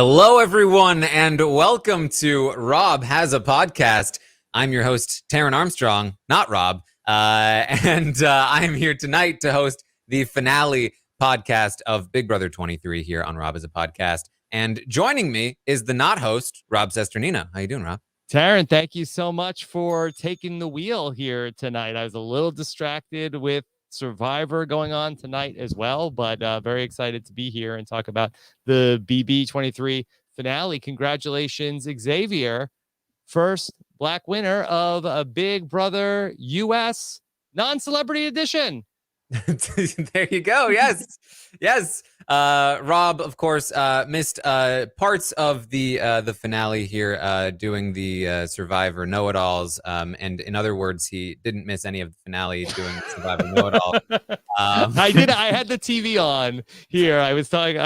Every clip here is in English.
Hello, everyone, and welcome to Rob Has a Podcast. I'm your host, Taran Armstrong, not Rob, and I am here tonight to host the finale podcast of Big Brother 23 here on Rob Has a Podcast. And joining me is the not host, Rob Cesternino. How you doing, Rob? Taran, thank you so much for taking the wheel here tonight. I was a little distracted with Survivor going on tonight as well, but very excited to be here and talk about the BB23 finale. Congratulations, Xavier, first Black winner of a Big Brother US non-celebrity edition. There you go. Yes. Rob, of course, missed parts of the finale here, doing the Survivor Know-It-Alls. And in other words, he didn't miss any of the finale doing the Survivor Know-It-All. I had the TV on here. I was talking.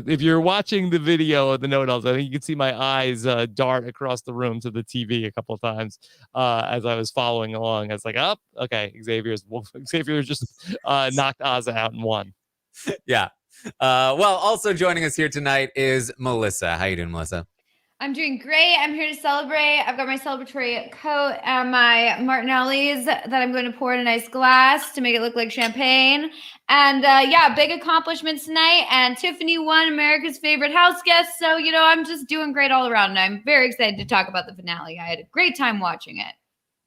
If you're watching the video of the Know-It-Alls, I think you can see my eyes dart across the room to the TV a couple of times as I was following along. I was like, "Oh, okay." Xavier just knocked Ozza out and won. Yeah. Well, also joining us here tonight is Melissa. How you doing, Melissa? I'm doing great. I'm here to celebrate. I've got my celebratory coat and my Martinelli's that I'm going to pour in a nice glass to make it look like champagne. And big accomplishments tonight. And Tiffany won America's Favorite House Guest. So, I'm just doing great all around. And I'm very excited to talk about the finale. I had a great time watching it.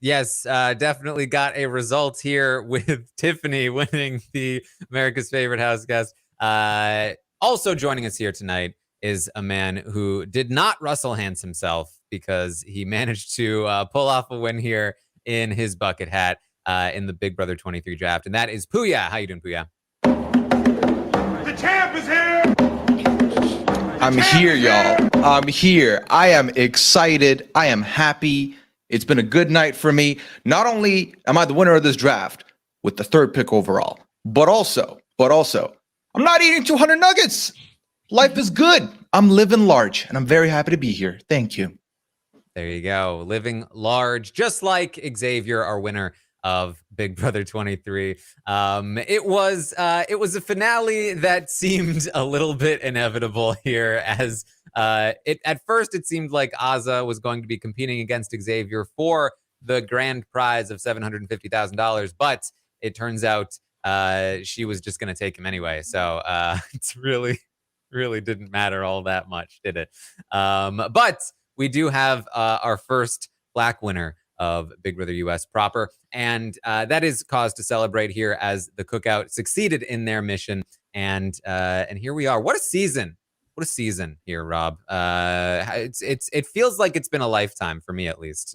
Yes, definitely got a result here with Tiffany winning the America's Favorite House Guest. Also joining us here tonight is a man who did not Russell Hantz himself because he managed to pull off a win here in his bucket hat in the Big Brother 23 draft, and that is Pooya. How you doing, Pooya? The champ is here! I'm here, y'all. I'm here. I am excited. I am happy. It's been a good night for me. Not only am I the winner of this draft with the third pick overall, but also, I'm not eating 200 nuggets. Life is good. I'm living large, and I'm very happy to be here. Thank you. There you go. Living large, just like Xavier, our winner of Big Brother 23. It was a finale that seemed a little bit inevitable here, as at first it seemed like Ozza was going to be competing against Xavier for the grand prize of $750,000, but it turns out she was just going to take him anyway. So it's really didn't matter all that much, did it? But we do have our first Black winner of Big Brother US proper, and that is cause to celebrate here as the Cookout succeeded in their mission, and here we are. What a season here, Rob. It feels like it's been a lifetime for me, at least,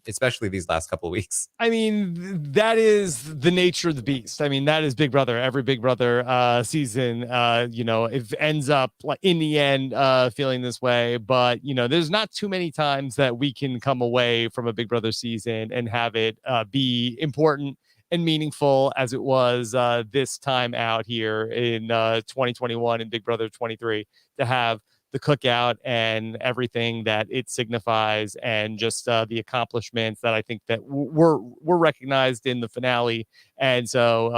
especially these last couple of weeks. I mean, that is the nature of the beast. I mean, that is Big Brother. Every Big Brother season, it ends up like in the end feeling this way. But there's not too many times that we can come away from a Big Brother season and have it be important and meaningful as it was this time out here in 2021 in Big Brother 23, to have the Cookout and everything that it signifies, and just the accomplishments that I think that were recognized in the finale. And so,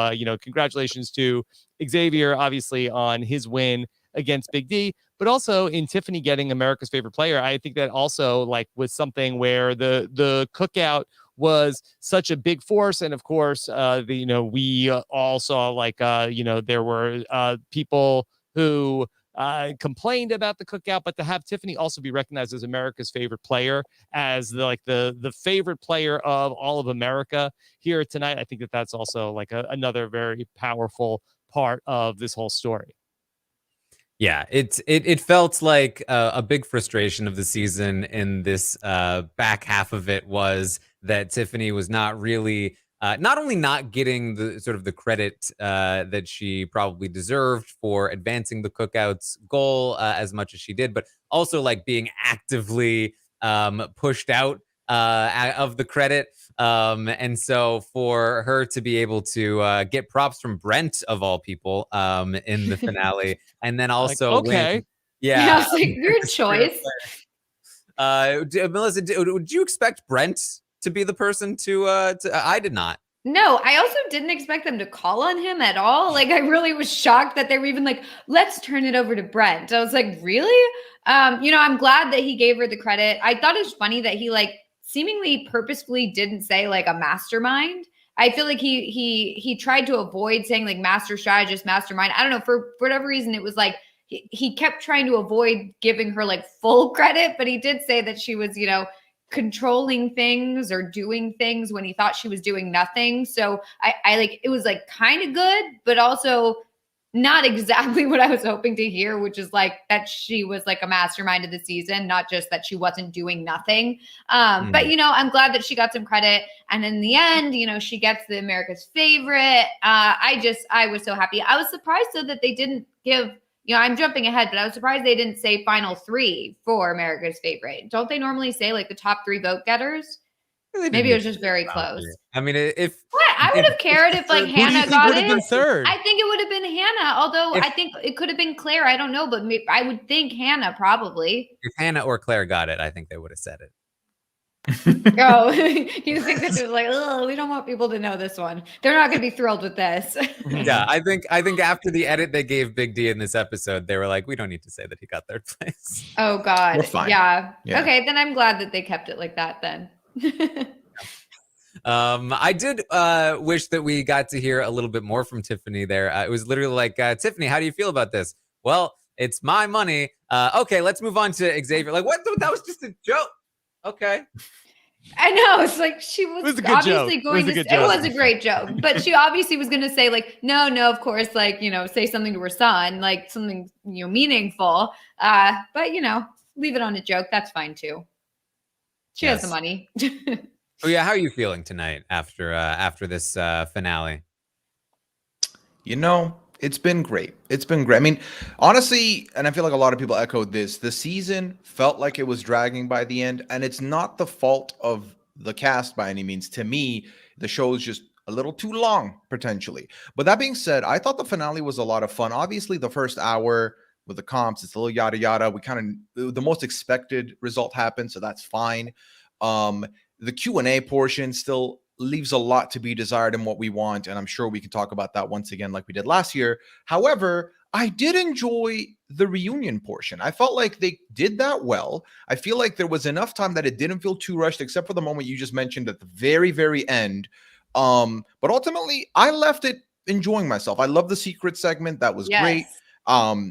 congratulations to Xavier, obviously, on his win against Big D, but also in Tiffany getting America's Favorite Player. I think that also was something where the Cookout was such a big force. And of course, we all saw there were people who complained about the Cookout, but to have Tiffany also be recognized as America's Favorite Player, as the favorite player of all of America here tonight, I think that's also another very powerful part of this whole story. Yeah, it felt like a big frustration of the season in this back half of it was that Tiffany was not really not only not getting the sort of the credit that she probably deserved for advancing the Cookout's goal as much as she did, but also being actively pushed out of the credit. And so for her to be able to get props from Brent, of all people, in the finale, and then also okay. win. Yeah. I was like, weird choice. Melissa, would you expect Brent to be the person to I did not. No, I also didn't expect them to call on him at all. Like, I really was shocked that they were even like, let's turn it over to Brent. I was like, really? I'm glad that he gave her the credit. I thought it was funny that he like seemingly purposefully didn't say like a mastermind. I feel like he tried to avoid saying like master strategist, mastermind. I don't know, for whatever reason, it was like he kept trying to avoid giving her like full credit, but he did say that she was, controlling things or doing things when he thought she was doing nothing. So I like, it was like kind of good, but also not exactly what I was hoping to hear, which is like that she was like a mastermind of the season, not just that she wasn't doing nothing. But I'm glad that she got some credit. And in the end, she gets the America's favorite. I was so happy. I was surprised though that they didn't give, I'm jumping ahead, but I was surprised they didn't say final 3 for America's favorite. Don't they normally say like the top 3 vote getters? Maybe it was just very close. I mean, if I would have cared if like Hannah got it. Been third? I think it would have been Hannah, although I think it could have been Claire. I don't know, but I would think Hannah probably. If Hannah or Claire got it, I think they would have said it. Oh, you think this was like, oh, we don't want people to know this one. They're not going to be thrilled with this. Yeah, I think after the edit they gave Big D in this episode, they were like, we don't need to say that he got third place. Oh God, We're fine. Yeah. Yeah. Okay, then I'm glad that they kept it like that. Then. I did wish that we got to hear a little bit more from Tiffany there. It was literally like, Tiffany, how do you feel about this? Well, it's my money. Okay, let's move on to Xavier. Like, what? That was just a joke. Okay. I know. It's like she was obviously going to say, it was a great joke, but she obviously was going to say like, no, of course, like, say something to her son, like something, meaningful. But, leave it on a joke. That's fine too. She has the money. Oh yeah. How are you feeling tonight after this finale? It's been great. It's been great. I mean, honestly, and I feel like a lot of people echoed this, the season felt like it was dragging by the end, and it's not the fault of the cast by any means. To me, the show is just a little too long, potentially. But that being said, I thought the finale was a lot of fun. Obviously, the first hour with the comps, it's a little yada yada. The most expected result happened, so that's fine. The Q&A portion still leaves a lot to be desired in what we want, and I'm sure we can talk about that once again like we did last year. However, I did enjoy the reunion portion. I felt like they did that well. I feel like there was enough time that it didn't feel too rushed, except for the moment you just mentioned at the very, very end. But ultimately, I left it enjoying myself. I love the secret segment. That was great.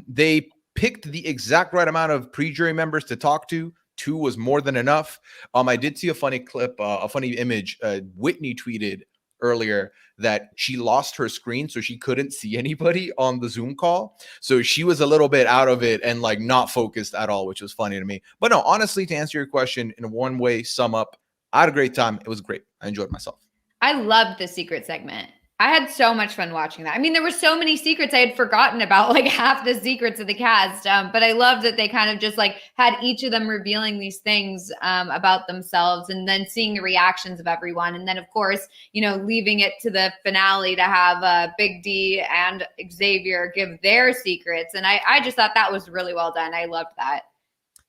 They picked the exact right amount of pre-jury members to talk to. 2 was more than enough. I did see a funny clip, a funny image. Whitney tweeted earlier that she lost her screen, so she couldn't see anybody on the Zoom call. So she was a little bit out of it and like not focused at all, which was funny to me. But no, honestly, to answer your question in one way, sum up, I had a great time. It was great. I enjoyed myself. I loved the secret segment. I had so much fun watching that. I mean, there were so many secrets I had forgotten about, like half the secrets of the cast. But I loved that they kind of just like had each of them revealing these things about themselves, and then seeing the reactions of everyone. And then, of course, leaving it to the finale to have Big D and Xavier give their secrets. And I just thought that was really well done. I loved that.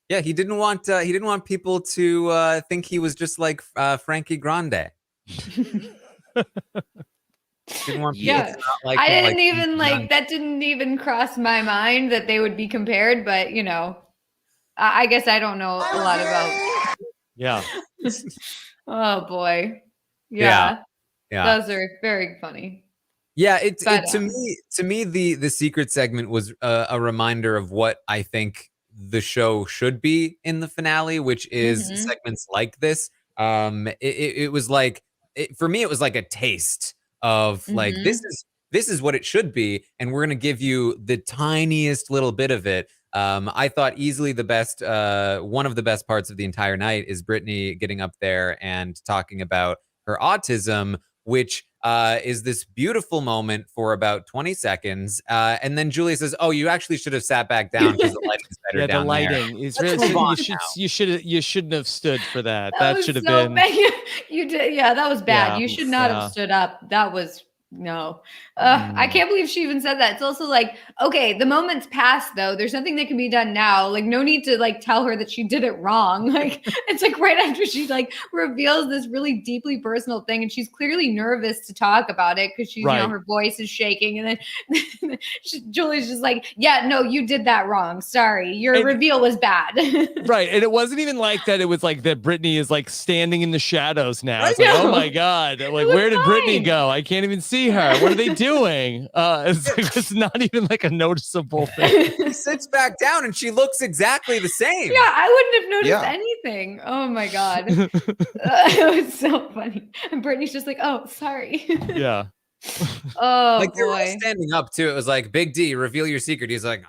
Yeah, he didn't want people to think he was just like Frankie Grande. Didn't want people to not like I him, didn't even like that. Didn't even cross my mind that they would be compared. But I guess I don't know a lot about. Yeah. Oh boy. Yeah. Those are very funny. Yeah, to me the secret segment was a reminder of what I think the show should be in the finale, which is segments like this. It was like for me, it was like a taste of like this is what it should be, and we're gonna give you the tiniest little bit of it. I thought easily the best, one of the best parts of the entire night is Brittany getting up there and talking about her autism, which is this beautiful moment for about 20 seconds. And then Julia says, "Oh, you actually should have sat back down because the lighting's better down there." Yeah, the lighting is really. You shouldn't have stood for that. That should have so been. You did. Yeah, that was bad. You should not have stood up. That was No. I can't believe she even said that. It's also like, okay, the moment's passed though. There's nothing that can be done now. Like, no need to like tell her that she did it wrong. Like, it's like right after she like reveals this really deeply personal thing, and she's clearly nervous to talk about it because she's, you know, her voice is shaking. And then Julie's just like, yeah, no, you did that wrong. Sorry. Your reveal was bad. Right. And it wasn't even like that. It was like that Brittany is like standing in the shadows now. It's like, oh my God. Like, where did Brittany go? I can't even see her. What are they doing? It's not even like a noticeable thing. She sits back down and she looks exactly the same. Yeah, I wouldn't have noticed anything. Oh my God. It was so funny. And Brittany's just like, oh, sorry. Yeah. Oh, like, boy. they're all standing up too. It was like, Big D, reveal your secret. He's like,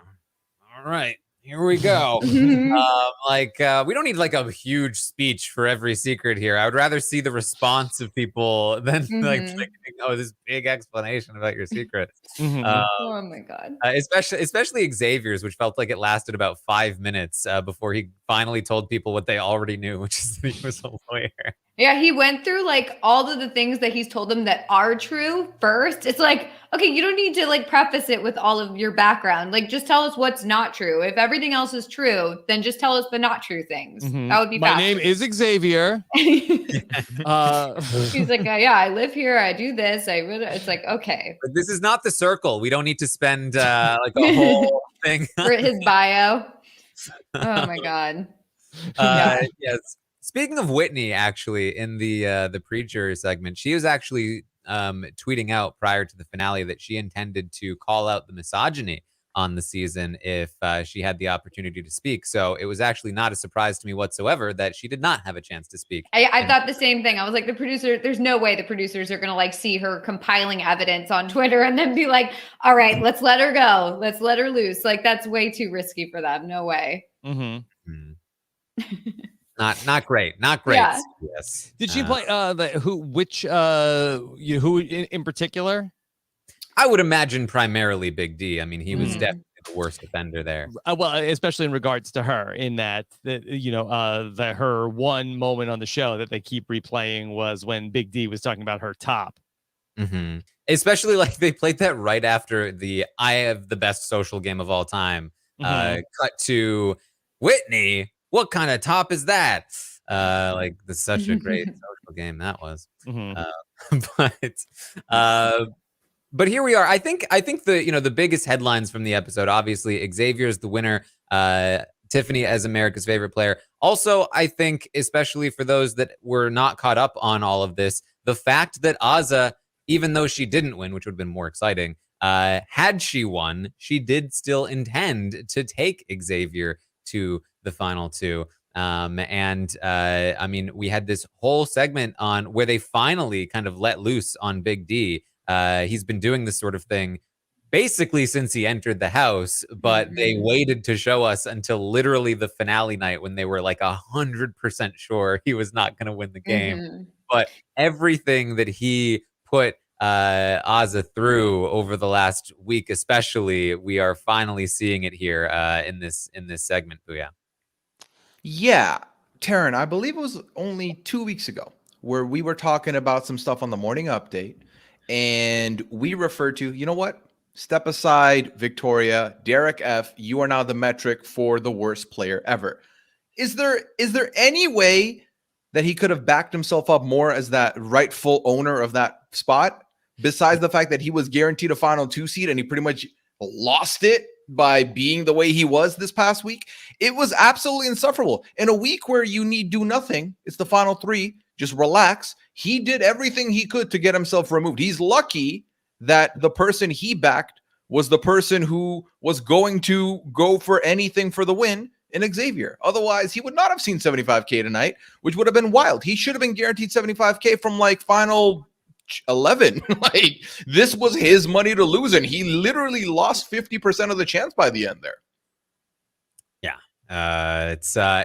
all right, here we go. We don't need like a huge speech for every secret here. I would rather see the response of people than like thinking, oh, this big explanation about your secret. Oh my God. Especially Xavier's, which felt like it lasted about 5 minutes before he finally told people what they already knew, which is that he was a lawyer. Yeah, he went through like all of the things that he's told them that are true first. It's like, okay, you don't need to like preface it with all of your background. Like, just tell us what's not true. If everything else is true, then just tell us the not true things. That would be My faster. name is Xavier. He's like, yeah, I live here. I do this. It's like, okay. But this is not the circle. We don't need to spend like a whole thing for his bio. Oh my God. Yes. Speaking of Whitney, actually, in the pre-jury segment, she was actually tweeting out prior to the finale that she intended to call out the misogyny on the season if she had the opportunity to speak. So it was actually not a surprise to me whatsoever that she did not have a chance to speak. I thought the same thing. I was like, there's no way the producers are going to like see her compiling evidence on Twitter and then be like, all right, let's let her go. Let's let her loose. Like, that's way too risky for them. No way. Not great. Not great. Yeah. Yes. Did she play who in particular? I would imagine primarily Big D. I mean, he was definitely the worst offender there. Well, especially in regards to her, in that her one moment on the show that they keep replaying was when Big D was talking about her top. Especially like they played that right after the "I have the best social game of all time" cut to Whitney. What kind of top is that? Like, that's such a great social game that was. But here we are. I think the biggest headlines from the episode, obviously, Xavier's the winner. Tiffany as America's favorite player. Also, I think, especially for those that were not caught up on all of this, the fact that Azah, even though she didn't win, which would have been more exciting, had she won, she did still intend to take Xavier to the final two. I mean, we had this whole segment on where they finally kind of let loose on Big D. He's been doing this sort of thing basically since he entered the house, but they waited to show us until literally the finale night when they were like 100% sure he was not going to win the game. But everything that he put Azah through over the last week, especially, we are finally seeing it here in this segment, Pooya. Yeah, Taran, I believe it was only 2 weeks ago where we were talking about some stuff on the morning update, and we referred to, you know what? Step aside, Victoria, Derek F. You are now the metric for the worst player ever. Is there any way that he could have backed himself up more as that rightful owner of that spot, besides the fact that he was guaranteed a final 2 seed and he pretty much lost it by being the way he was this past week? It was absolutely insufferable. In a week where you need do nothing, it's the final 3, just relax. He did everything he could to get himself removed. He's lucky that the person he backed was the person who was going to go for anything for the win in Xavier. Otherwise, he would not have seen 75K tonight, which would have been wild. He should have been guaranteed 75K from like final 11. Like, this was his money to lose, and he literally lost 50% of the chance by the end there. Yeah.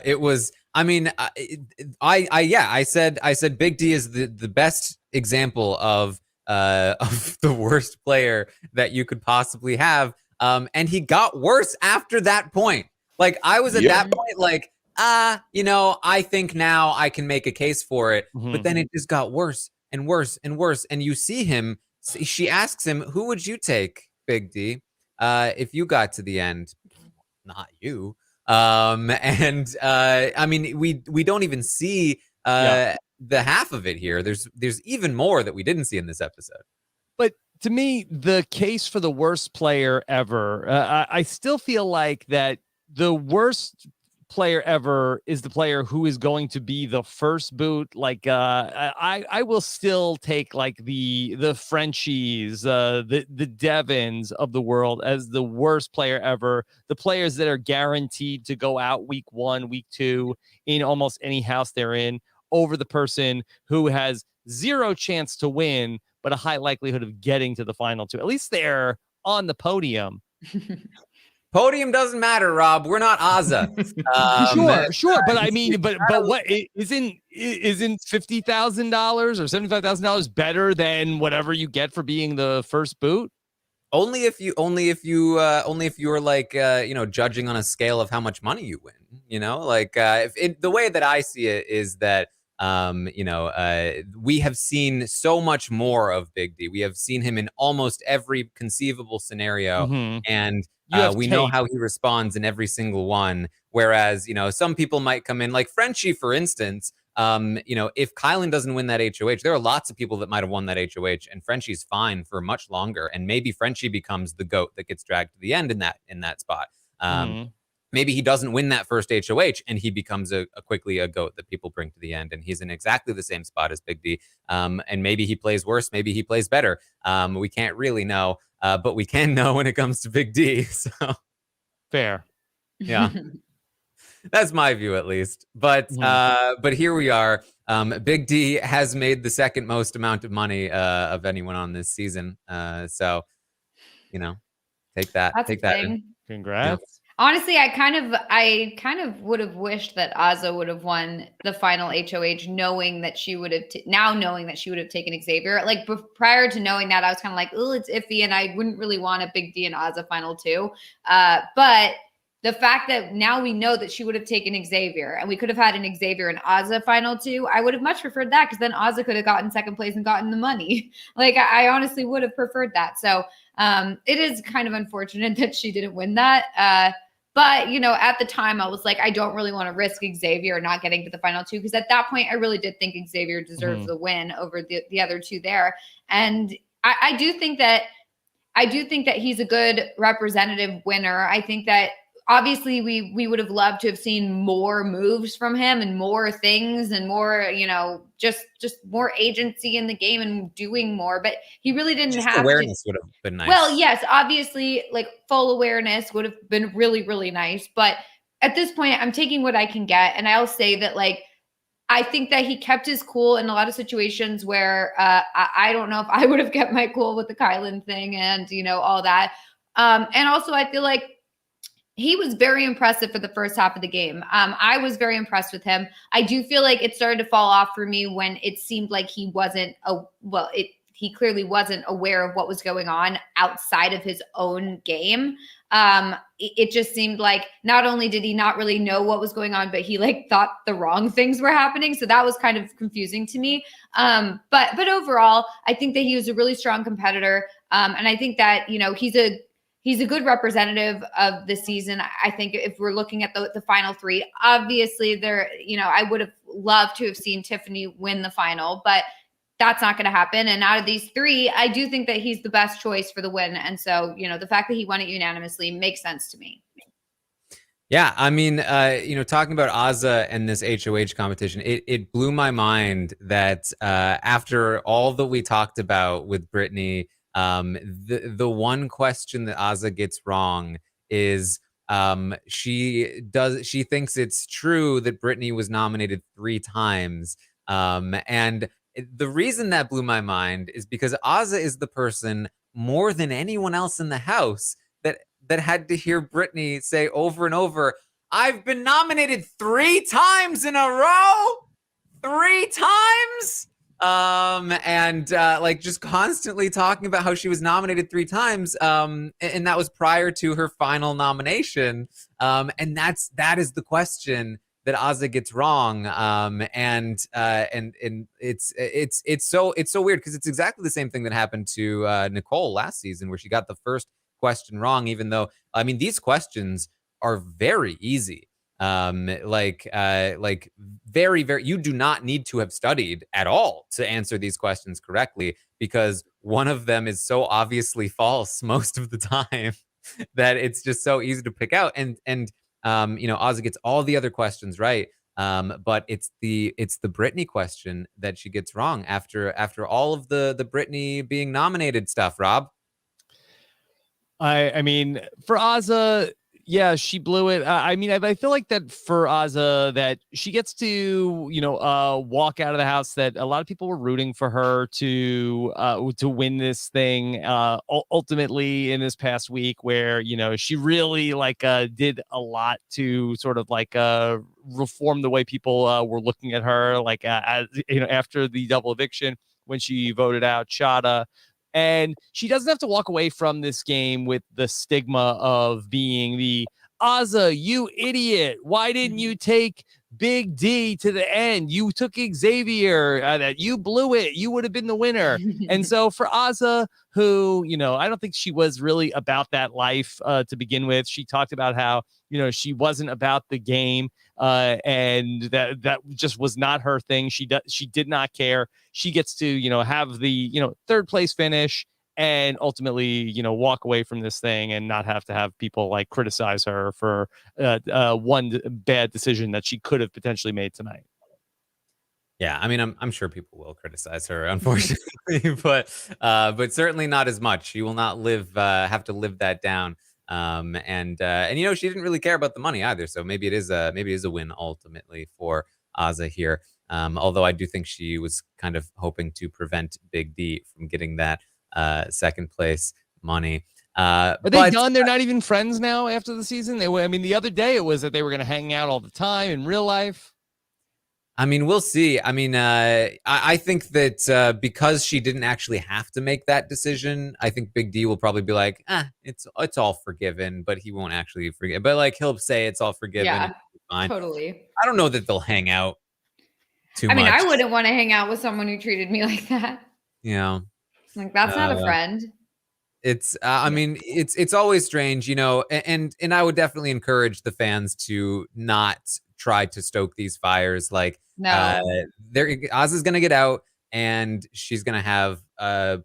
It was, I mean, I said Big D is the best example of the worst player that you could possibly have. And he got worse after that point. Like, I was at that point, like, I think now I can make a case for it. But then it just got worse and worse and worse. And you see him she asks him, "Who would you take, Big D, if you got to the end?" Not you. And I mean, we don't even see the half of it here. There's even more that we didn't see in this episode. But to me, the case for the worst player ever, I still feel like that the worst player ever is the player who is going to be the first boot. Like I will still take like the Frenchies, the Devons of the world as the worst player ever. The players that are guaranteed to go out week 1, week 2 in almost any house they're in, over the person who has zero chance to win, but a high likelihood of getting to the final 2. At least they're on the podium. Podium doesn't matter, Rob. We're not Ozza. Sure, but I mean, but what isn't $50,000 or $75,000 better than whatever you get for being the first boot? Only if you are like judging on a scale of how much money you win. Like the way that I see it is that we have seen so much more of Big D. We have seen him in almost every conceivable scenario, and we know how he responds in every single one. Whereas, some people might come in, like Frenchie, for instance. If Kyland doesn't win that HOH, there are lots of people that might have won that HOH, and Frenchie's fine for much longer. And maybe Frenchie becomes the GOAT that gets dragged to the end in that spot. Maybe he doesn't win that first HOH, and he becomes quickly a GOAT that people bring to the end, and he's in exactly the same spot as Big D. And maybe he plays worse, maybe he plays better. We can't really know, but we can know when it comes to Big D. So fair, yeah. That's my view, at least. But here we are. Big D has made the second most amount of money of anyone on this season. So, take that. That's take that. Congrats. Yeah. Honestly, I kind of would have wished that Ozza would have won the final HOH, knowing that she would have knowing that she would have taken Xavier. Like prior to knowing that, I was kind of like, oh, it's iffy, and I wouldn't really want a Big D and Ozza final 2. But the fact that now we know that she would have taken Xavier, and we could have had an Xavier and Ozza final 2, I would have much preferred that, because then Ozza could have gotten second place and gotten the money. Like I honestly would have preferred that. So it is kind of unfortunate that she didn't win that. But, at the time I was like, I don't really want to risk Xavier not getting to the final 2, because at that point I really did think Xavier deserves the win over the other 2 there. And I do think that he's a good representative winner. I think that obviously we would have loved to have seen more moves from him and more things and more, just more agency in the game and doing more, but he really didn't just have awareness would have been nice. Well, yes, obviously, like full awareness would have been really, really nice. But at this point, I'm taking what I can get. And I'll say that, like, I think that he kept his cool in a lot of situations where I don't know if I would have kept my cool with the Kyland thing and, all that. And also I feel like he was very impressive for the first half of the game. I was very impressed with him. I do feel like it started to fall off for me when it seemed like he wasn't he clearly wasn't aware of what was going on outside of his own game. It just seemed like not only did he not really know what was going on, but he thought the wrong things were happening. So that was kind of confusing to me. But overall, I think that he was a really strong competitor. And I think that, he's a good representative of the season. I think if we're looking at the final 3, obviously I would have loved to have seen Tiffany win the final, but that's not going to happen. And out of these 3, I do think that he's the best choice for the win. And so, the fact that he won it unanimously makes sense to me. Yeah, I mean, talking about Ozza and this HOH competition, it blew my mind that after all that we talked about with Brittany, the one question that Ozza gets wrong is she thinks it's true that Brittany was nominated 3 times. And the reason that blew my mind is because Ozza is the person more than anyone else in the house that had to hear Brittany say over and over, I've been nominated 3 times in a row. 3 times. And just constantly talking about how she was nominated 3 times. And that was prior to her final nomination. And that is the question that Ozzy gets wrong. And it's so weird because it's exactly the same thing that happened to Nicole last season, where she got the first question wrong, even though, I mean, these questions are very easy. Like very, very, you do not need to have studied at all to answer these questions correctly, because one of them is so obviously false most of the time that it's just so easy to pick out. And you know, Ozzy gets all the other questions right. But it's the Britney question that she gets wrong after all of the Britney being nominated stuff, Rob. I mean, for Azza, yeah, she blew it. I mean, I feel like that for Azza, that she gets to, you know, walk out of the house, that a lot of people were rooting for her to win this thing. Ultimately, in this past week, where, you know, she really like did a lot to sort of like reform the way people were looking at her, like as you know, after the double eviction when she voted out Chada. And she doesn't have to walk away from this game with the stigma of being the Azza, you idiot. Why didn't you take Big D to the end? You took Xavier. That you blew it. You would have been the winner. And so for Azza, who, you know, I don't think she was really about that life to begin with. She talked about how, you know, she wasn't about the game, and that just was not her thing. She did not care. She gets to, you know, have the, you know, third place finish and ultimately, you know, walk away from this thing and not have to have people like criticize her for one bad decision that she could have potentially made tonight. Yeah, I mean, I'm sure people will criticize her, unfortunately, but certainly not as much. You will not have to live that down. And you know, she didn't really care about the money either, so maybe it is a win ultimately for Azza here. Although I do think she was kind of hoping to prevent Big D from getting that second place money. Are they done? They're not even friends now after the season. They were. I mean, the other day it was that they were going to hang out all the time in real life. I mean, we'll see. I mean, I think that because she didn't actually have to make that decision, I think Big D will probably be like, it's all forgiven, but he won't actually forgive. But like, he'll say it's all forgiven. Yeah, fine. totally. I don't know that they'll hang out too much. I mean, I wouldn't want to hang out with someone who treated me like that. You know, like that's not a friend. It's I mean, it's always strange, you know, and I would definitely encourage the fans to not try to stoke these fires. Like, No. Oz's gonna get out, and she's gonna have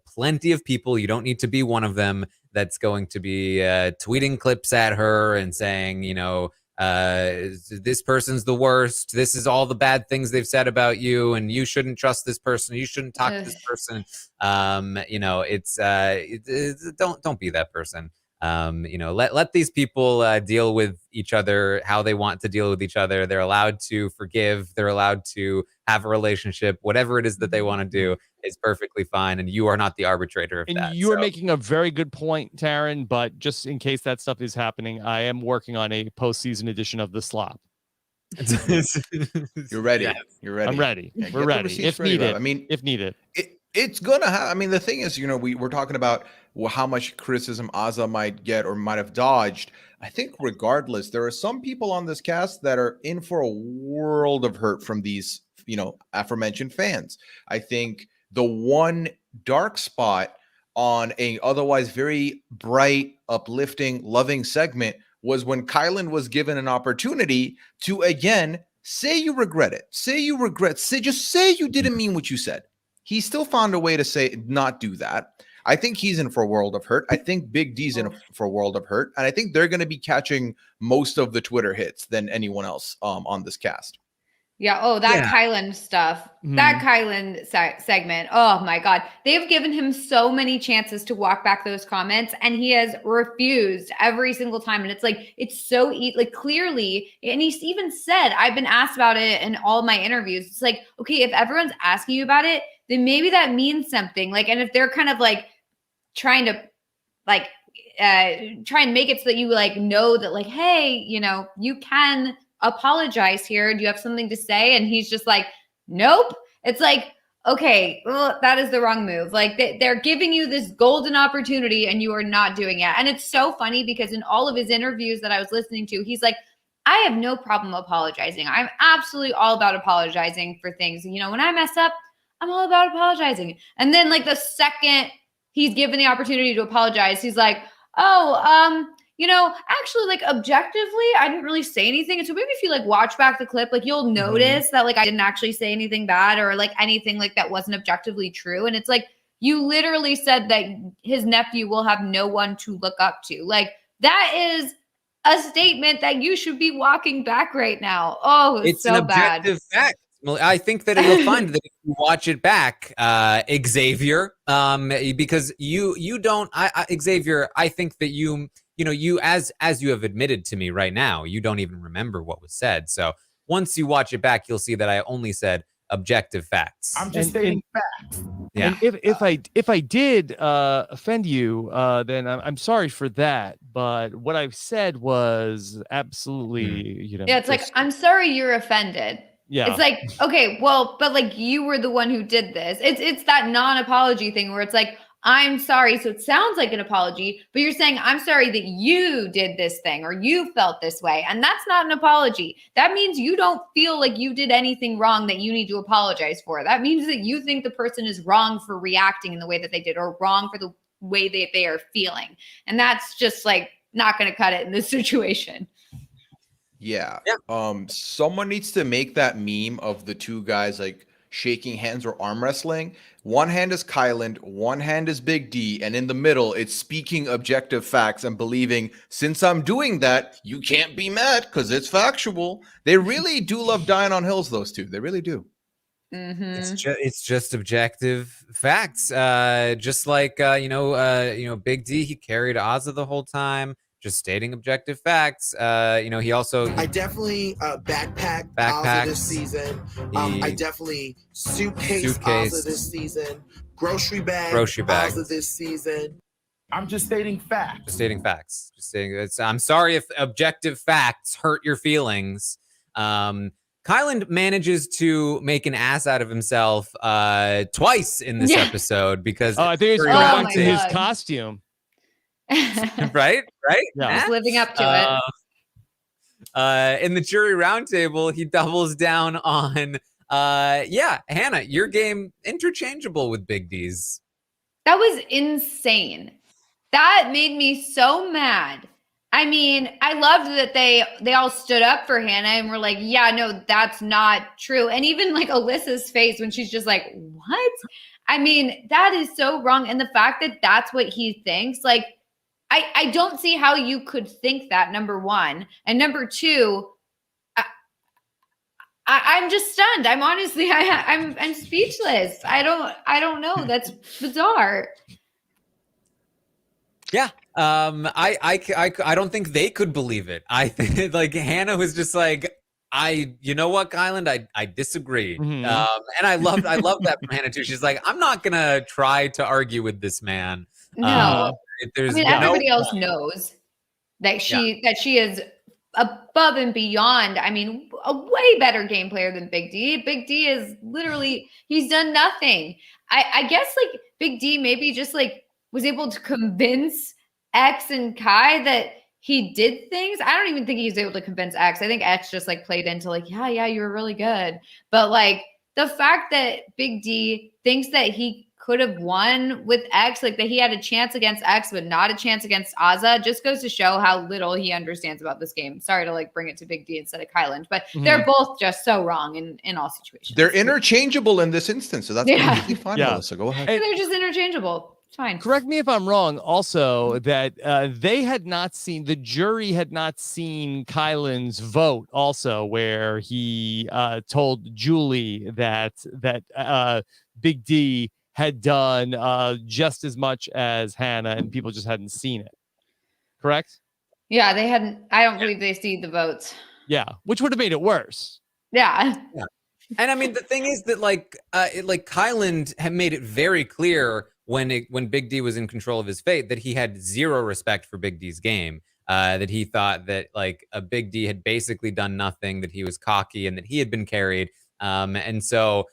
plenty of people. You don't need to be one of them that's going to be tweeting clips at her and saying, you know, this person's the worst. This is all the bad things they've said about you, and you shouldn't trust this person. You shouldn't talk to this person. You know, don't be that person. You know, let these people deal with each other how they want to deal with each other. They're allowed to forgive. They're allowed to have a relationship. Whatever it is that they want to do is perfectly fine, and you are not the arbitrator of that. And you are making a very good point, Taran, but just in case that stuff is happening, I am working on a postseason edition of The Slop. You're ready. Yes. You're ready. I'm ready. Yeah, we're ready. If needed. I mean, if needed. It's gonna have. I mean, the thing is, you know, we're talking about how much criticism Azza might get or might have dodged. I think regardless, there are some people on this cast that are in for a world of hurt from these, you know, aforementioned fans. I think the one dark spot on a otherwise very bright, uplifting, loving segment was when Kyland was given an opportunity to again say you regret it. Just say you didn't mean what you said. He still found a way to say not do that. I think he's in for a world of hurt. I think Big D's in for a world of hurt. And I think they're going to be catching most of the Twitter hits than anyone else on this cast. Yeah. Oh, that Kyland stuff. That Kyland segment. Oh my God. They've given him so many chances to walk back those comments, and he has refused every single time. And it's like, it's so like clearly, and he even said, I've been asked about it in all my interviews. It's like, okay, if everyone's asking you about it, then maybe that means something. Like, and if they're kind of like trying to like try and make it so that you like know that like, hey, you know, you can apologize here. Do you have something to say? And he's just like, nope. It's like, okay, well, that is the wrong move. Like they're giving you this golden opportunity and you are not doing it. And it's so funny because in all of his interviews that I was listening to, he's like, I have no problem apologizing. I'm absolutely all about apologizing for things. You know, when I mess up, I'm all about apologizing. And then like the second he's given the opportunity to apologize, he's like, oh, you know, actually, like objectively, I didn't really say anything. And so maybe if you like watch back the clip, like you'll notice that like I didn't actually say anything bad or like anything like that wasn't objectively true. And it's like, you literally said that his nephew will have no one to look up to. Like that is a statement that you should be walking back right now. Oh, it's so an objective fact. Well, I think that you'll find that if you watch it back, Xavier, because you don't, Xavier, I think that you as you have admitted to me right now, you don't even remember what was said. So once you watch it back, you'll see that I only said objective facts. I'm just stating facts. Yeah. And if I did offend you, then I'm sorry for that. But what I've said was absolutely, Yeah, it's like, I'm sorry you're offended. Yeah. It's like, okay, well, but like you were the one who did this. It's that non-apology thing where it's like, I'm sorry. So it sounds like an apology, but you're saying, I'm sorry that you did this thing or you felt this way. And that's not an apology. That means you don't feel like you did anything wrong that you need to apologize for. That means that you think the person is wrong for reacting in the way that they did or wrong for the way that they are feeling. And that's just like not going to cut it in this situation. Yeah. Someone needs to make that meme of the two guys like shaking hands or arm wrestling. One hand is Kyland, one hand is Big D, and in the middle, it's speaking objective facts and believing, since I'm doing that, you can't be mad because it's factual. They really do love dying on hills, those two. They really do. It's just objective facts. Just like Big D, he carried Ozza the whole time. Just stating objective facts. He also I definitely backpack Ozza this season. I definitely suitcase Ozza this season. Grocery bag Ozza this season. I'm just stating facts. Just stating facts. Just saying it's. I'm sorry if objective facts hurt your feelings. Kyland manages to make an ass out of himself twice in this episode because I think it's going back to his costume. right? Yeah. He's living up to it. In the jury roundtable, he doubles down on, Hannah, your game interchangeable with Big D's. That was insane. That made me so mad. I mean, I loved that they all stood up for Hannah and were like, yeah, no, that's not true. And even like Alyssa's face when she's just like, what? I mean, that is so wrong. And the fact that that's what he thinks, like, I don't see how you could think that, number one. And number two, I'm just stunned. I'm honestly, I'm speechless. I don't know. That's bizarre. Yeah. I don't think they could believe it. I think like Hannah was just like, you know what, Kyland, I disagree. And I love that from Hannah too. She's like, I'm not gonna try to argue with this man. No. Everybody else knows that she is above and beyond. I mean, a way better game player than Big D. Big D is literally, he's done nothing. I guess like Big D maybe just like was able to convince X and Kai that he did things. I don't even think he was able to convince X. I think X just like played into like, yeah, you were really good. But like the fact that Big D thinks that he could have won with X, like that he had a chance against X, but not a chance against Ozza, just goes to show how little he understands about this game. Sorry to like bring it to Big D instead of Kyland, but they're both just so wrong in all situations. They're interchangeable in this instance, so that's completely fine, Melissa. Go ahead. They're just interchangeable. It's fine. Correct me if I'm wrong. Also, that the jury had not seen Kyland's vote. Also, where he told Julie that Big D had done just as much as Hannah, and people just hadn't seen it. Correct? Yeah, they hadn't. I don't believe they see the votes. Yeah, which would have made it worse. Yeah. And I mean, the thing is that like Kyland had made it very clear when Big D was in control of his fate that he had zero respect for Big D's game. That he thought that like a Big D had basically done nothing, that he was cocky, and that he had been carried. And so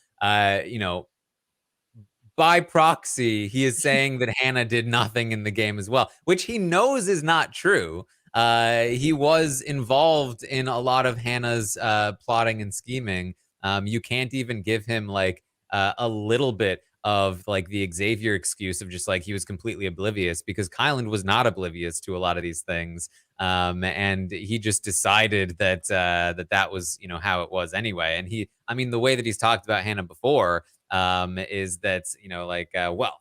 by proxy, he is saying that Hannah did nothing in the game as well, which he knows is not true. he was involved in a lot of Hannah's plotting and scheming. You can't even give him like a little bit of like the Xavier excuse of just like he was completely oblivious, because Kyland was not oblivious to a lot of these things. And he just decided that that was, you know, how it was anyway. And I mean, the way that he's talked about Hannah before is that, you know, like, well,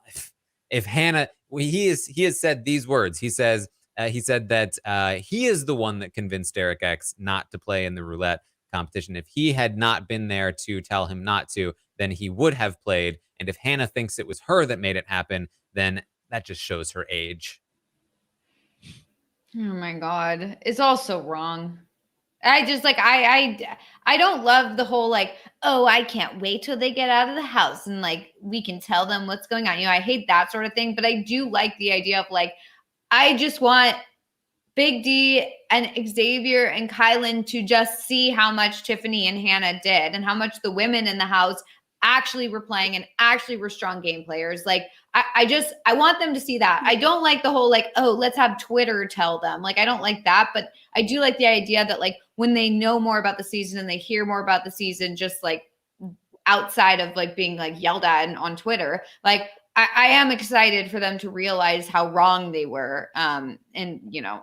if Hannah, he has said these words. He said that he is the one that convinced Derek X not to play in the roulette competition. If he had not been there to tell him not to, then he would have played. And if Hannah thinks it was her that made it happen, then that just shows her age. Oh my God. It's all so wrong. I just like, I don't love the whole like, oh, I can't wait till they get out of the house and like, we can tell them what's going on. You know, I hate that sort of thing, but I do like the idea of like, I just want Big D and Xavier and Kyland to just see how much Tiffany and Hannah did and how much the women in the house actually were playing and actually were strong game players. Like, I want them to see that. I don't like the whole like, oh, let's have Twitter tell them. Like, I don't like that, but I do like the idea that like when they know more about the season and they hear more about the season, just like outside of like being like yelled at and on Twitter, like I am excited for them to realize how wrong they were. And you know,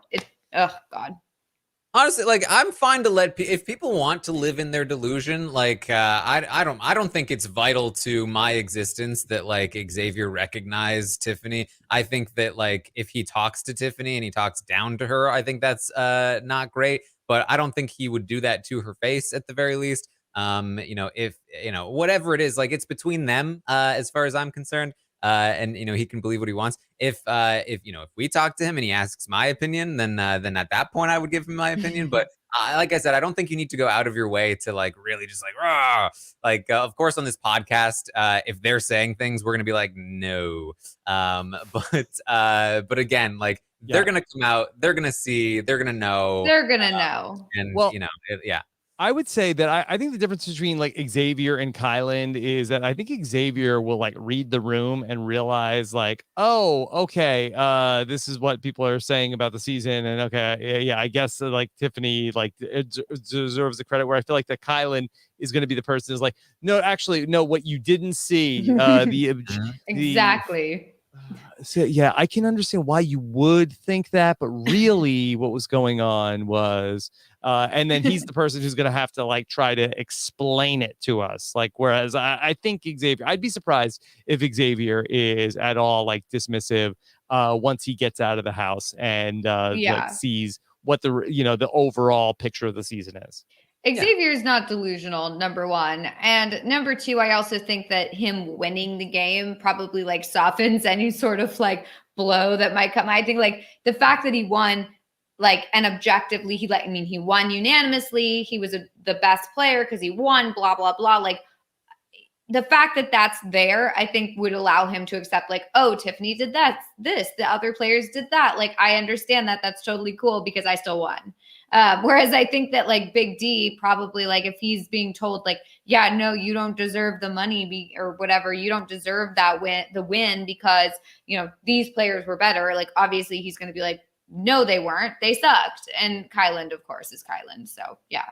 oh God. Honestly, like I'm fine to let if people want to live in their delusion. Like I don't think it's vital to my existence that like Xavier recognized Tiffany. I think that like if he talks to Tiffany and he talks down to her, I think that's not great. But I don't think he would do that to her face at the very least. You know, if you know whatever it is, like it's between them as far as I'm concerned. And you know he can believe what he wants. If you know if we talk to him and he asks my opinion, then at that point I would give him my opinion. But like I said, I don't think you need to go out of your way to like really just like rah. Like of course on this podcast, if they're saying things, we're gonna be like no. But again, like they're gonna come out, they're gonna see, they're gonna know, and well, you know, yeah. I would say that I think the difference between like Xavier and Kyland is that I think Xavier will like read the room and realize like, oh, okay, this is what people are saying about the season. And okay, yeah, I guess like Tiffany like deserves the credit, where I feel like that Kyland is going to be the person who's like, no, actually, no, what you didn't see, exactly. So yeah, I can understand why you would think that, but really what was going on was and then he's the person who's going to have to like try to explain it to us. Like, whereas I think Xavier, I'd be surprised if Xavier is at all like dismissive once he gets out of the house and like sees what the, you know, the overall picture of the season is. Xavier is not delusional, number one. And number two, I also think that him winning the game probably like softens any sort of like blow that might come. I think like the fact that he won, like, and objectively, he won unanimously. He was the best player because he won, blah, blah, blah. Like, the fact that that's there, I think would allow him to accept like, oh, Tiffany did this, the other players did that. Like, I understand that. That's totally cool because I still won. Whereas I think that like Big D probably like if he's being told like, yeah, no, you don't deserve the money or whatever, you don't deserve that win because, you know, these players were better. Like, obviously he's going to be like, no, they weren't. They sucked. And Kyland, of course, is Kyland. So yeah.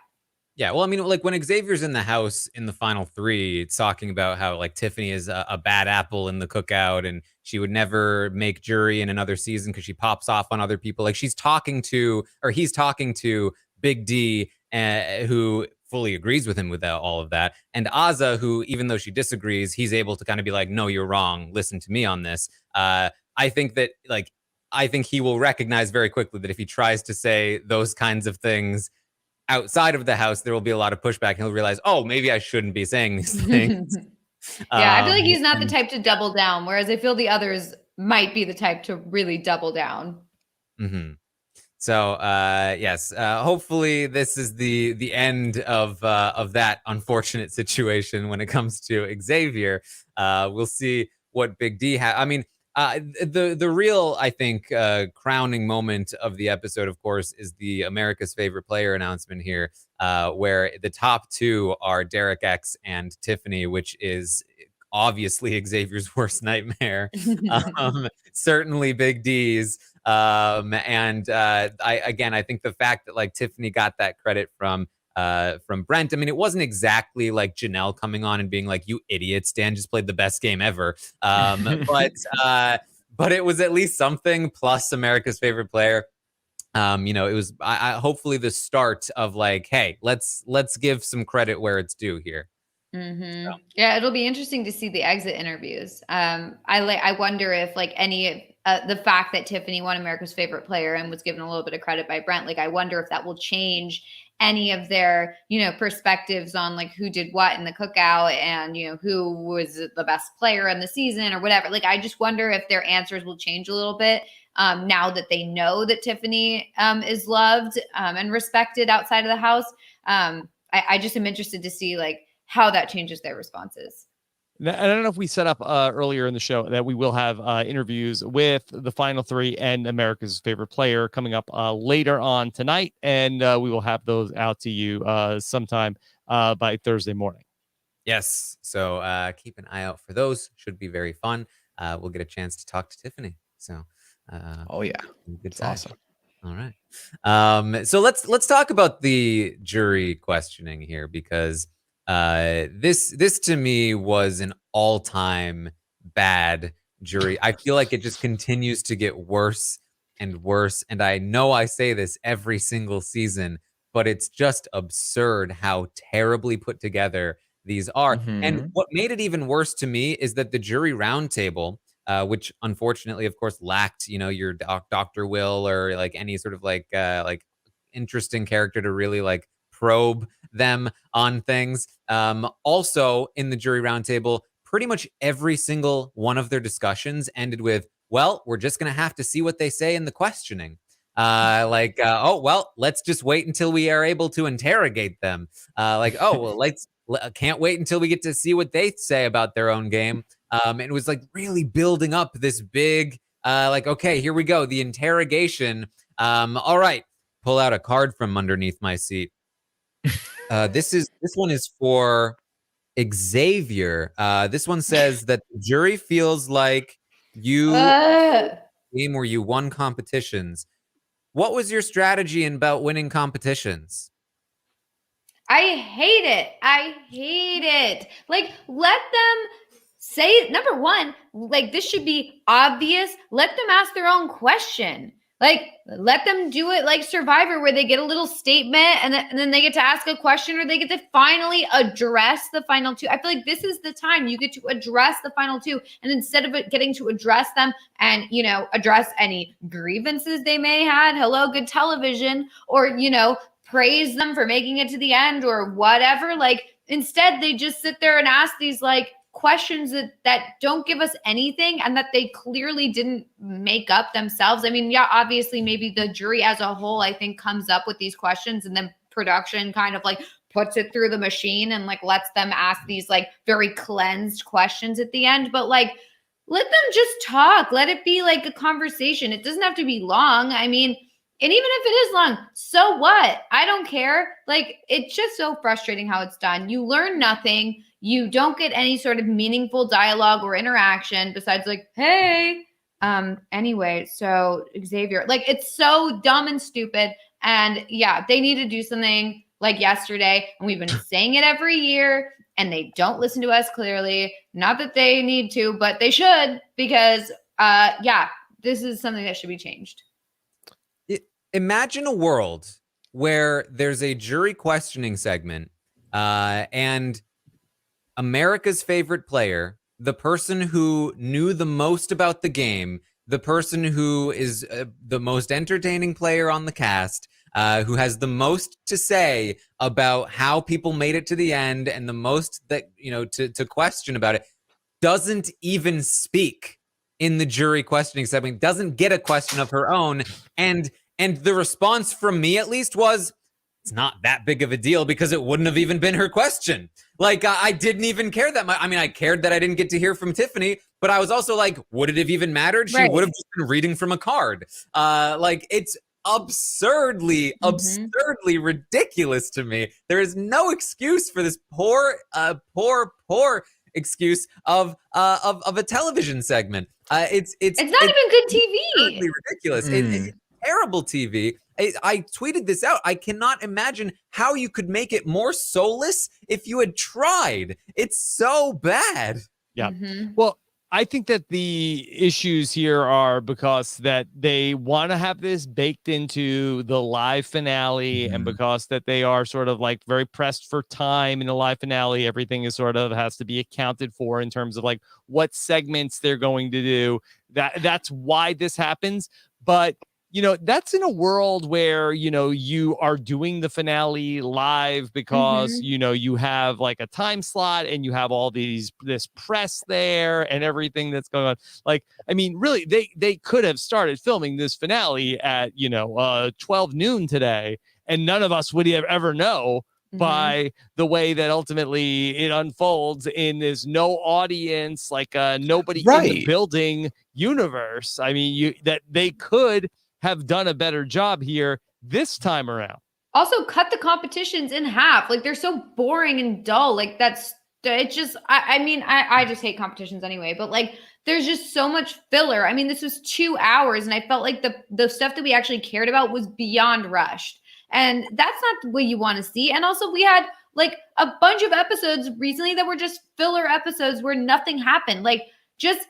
Yeah, well, I mean, like when Xavier's in the house in the final three, it's talking about how like Tiffany is a bad apple in the cookout and she would never make jury in another season because she pops off on other people. Like he's talking to Big D, who fully agrees with him with all of that. And Azah, who, even though she disagrees, he's able to kind of be like, no, you're wrong. Listen to me on this. I think he will recognize very quickly that if he tries to say those kinds of things outside of the house, there will be a lot of pushback. And he'll realize, oh, maybe I shouldn't be saying these things. I feel like he's not the type to double down, whereas I feel the others might be the type to really double down. Mm-hmm. So yes, hopefully this is the end of that unfortunate situation when it comes to Xavier. We'll see what Big D has. I mean, the real, I think, crowning moment of the episode, of course, is the America's Favorite Player announcement here, where the top two are Derek X and Tiffany, which is obviously Xavier's worst nightmare. Certainly Big D's. I think the fact that like Tiffany got that credit from Brent. I mean, it wasn't exactly like Janelle coming on and being like, "You idiots, Dan just played the best game ever." But it was at least something. Plus, America's favorite player. It was hopefully the start of like, hey, let's give some credit where it's due here. So. Yeah, it'll be interesting to see the exit interviews. I wonder if like any the fact that Tiffany won America's favorite player and was given a little bit of credit by Brent, like I wonder if that will change any of their, perspectives on like who did what in the cookout and, who was the best player in the season or whatever. Like, I just wonder if their answers will change a little bit now that they know that Tiffany is loved and respected outside of the house. I just am interested to see like how that changes their responses. I don't know if we set up earlier in the show that we will have interviews with the final three and America's favorite player coming up later on tonight. And we will have those out to you sometime by Thursday morning. Yes. So keep an eye out for those. Should be very fun. We'll get a chance to talk to Tiffany. So, oh yeah, it's awesome. All right. So let's talk about the jury questioning here, because this to me was an all-time bad jury. I feel like it just continues to get worse and worse. And I know I say this every single season, but it's just absurd how terribly put together these are. And what made it even worse to me is that the jury roundtable, which unfortunately, of course, lacked, your Dr. Will or like any sort of like interesting character to really like probe them on things. Also in the jury roundtable, pretty much every single one of their discussions ended with, well, we're just going to have to see what they say in the questioning. Oh, well, let's just wait until we are able to interrogate them. Can't wait until we get to see what they say about their own game. It was like really building up this big, okay, here we go. The interrogation. All right, pull out a card from underneath my seat. This one is for Xavier. This one says that the jury feels like you game where you won competitions. What was your strategy about winning competitions? I hate it. Like, let them say, number one, like this should be obvious. Let them ask their own question. Like, let them do it like Survivor, where they get a little statement and then they get to ask a question, or they get to finally address the final two. I feel like this is the time you get to address the final two. And instead of it getting to address them and, address any grievances they may have, hello, good television, or, praise them for making it to the end or whatever. Like, instead, they just sit there and ask these like questions that don't give us anything and that they clearly didn't make up themselves. I mean, yeah, obviously maybe the jury as a whole, I think, comes up with these questions and then production kind of like puts it through the machine and like lets them ask these like very cleansed questions at the end. But like, let them just talk. Let it be like a conversation. It doesn't have to be long. I mean, and even if it is long, so what? I don't care. Like, it's just so frustrating how it's done. You learn nothing. You don't get any sort of meaningful dialogue or interaction besides like, hey. Anyway, so Xavier, like, it's so dumb and stupid. And yeah, they need to do something like yesterday. And we've been saying it every year and they don't listen to us clearly. Not that they need to, but they should, because this is something that should be changed. Imagine a world where there's a jury questioning segment and America's favorite player, the person who knew the most about the game, the person who is the most entertaining player on the cast, who has the most to say about how people made it to the end and the most that, to question about it, doesn't even speak in the jury questioning segment, doesn't get a question of her own. And the response from me, at least, was, it's not that big of a deal because it wouldn't have even been her question. Like, I didn't even care that much. I mean, I cared that I didn't get to hear from Tiffany, but I was also like, would it have even mattered? She would have just been reading from a card. It's absurdly ridiculous to me. There is no excuse for this poor excuse of a television segment. It's not even good TV. Ridiculous. It's terrible TV. I tweeted this out. I cannot imagine how you could make it more soulless if you had tried. It's so bad. Yeah. Well, I think that the issues here are because that they want to have this baked into the live finale, and because that they are sort of like very pressed for time in the live finale, everything is sort of has to be accounted for in terms of like what segments they're going to do. That's why this happens. But you know, that's in a world where, you know, you are doing the finale live because, you know, you have like a time slot and you have all this press there and everything that's going on. Like, I mean, really, they could have started filming this finale at, 12 noon today, and none of us would ever know by the way that ultimately it unfolds in this no audience, like nobody in the building universe. I mean, that they could have done a better job here this time around. Also, cut the competitions in half. Like, they're so boring and dull. Like, I just hate competitions anyway, but like, there's just so much filler. I mean, this was 2 hours, and I felt like the stuff that we actually cared about was beyond rushed. And that's not what you want to see. And also, we had like a bunch of episodes recently that were just filler episodes where nothing happened. Like, just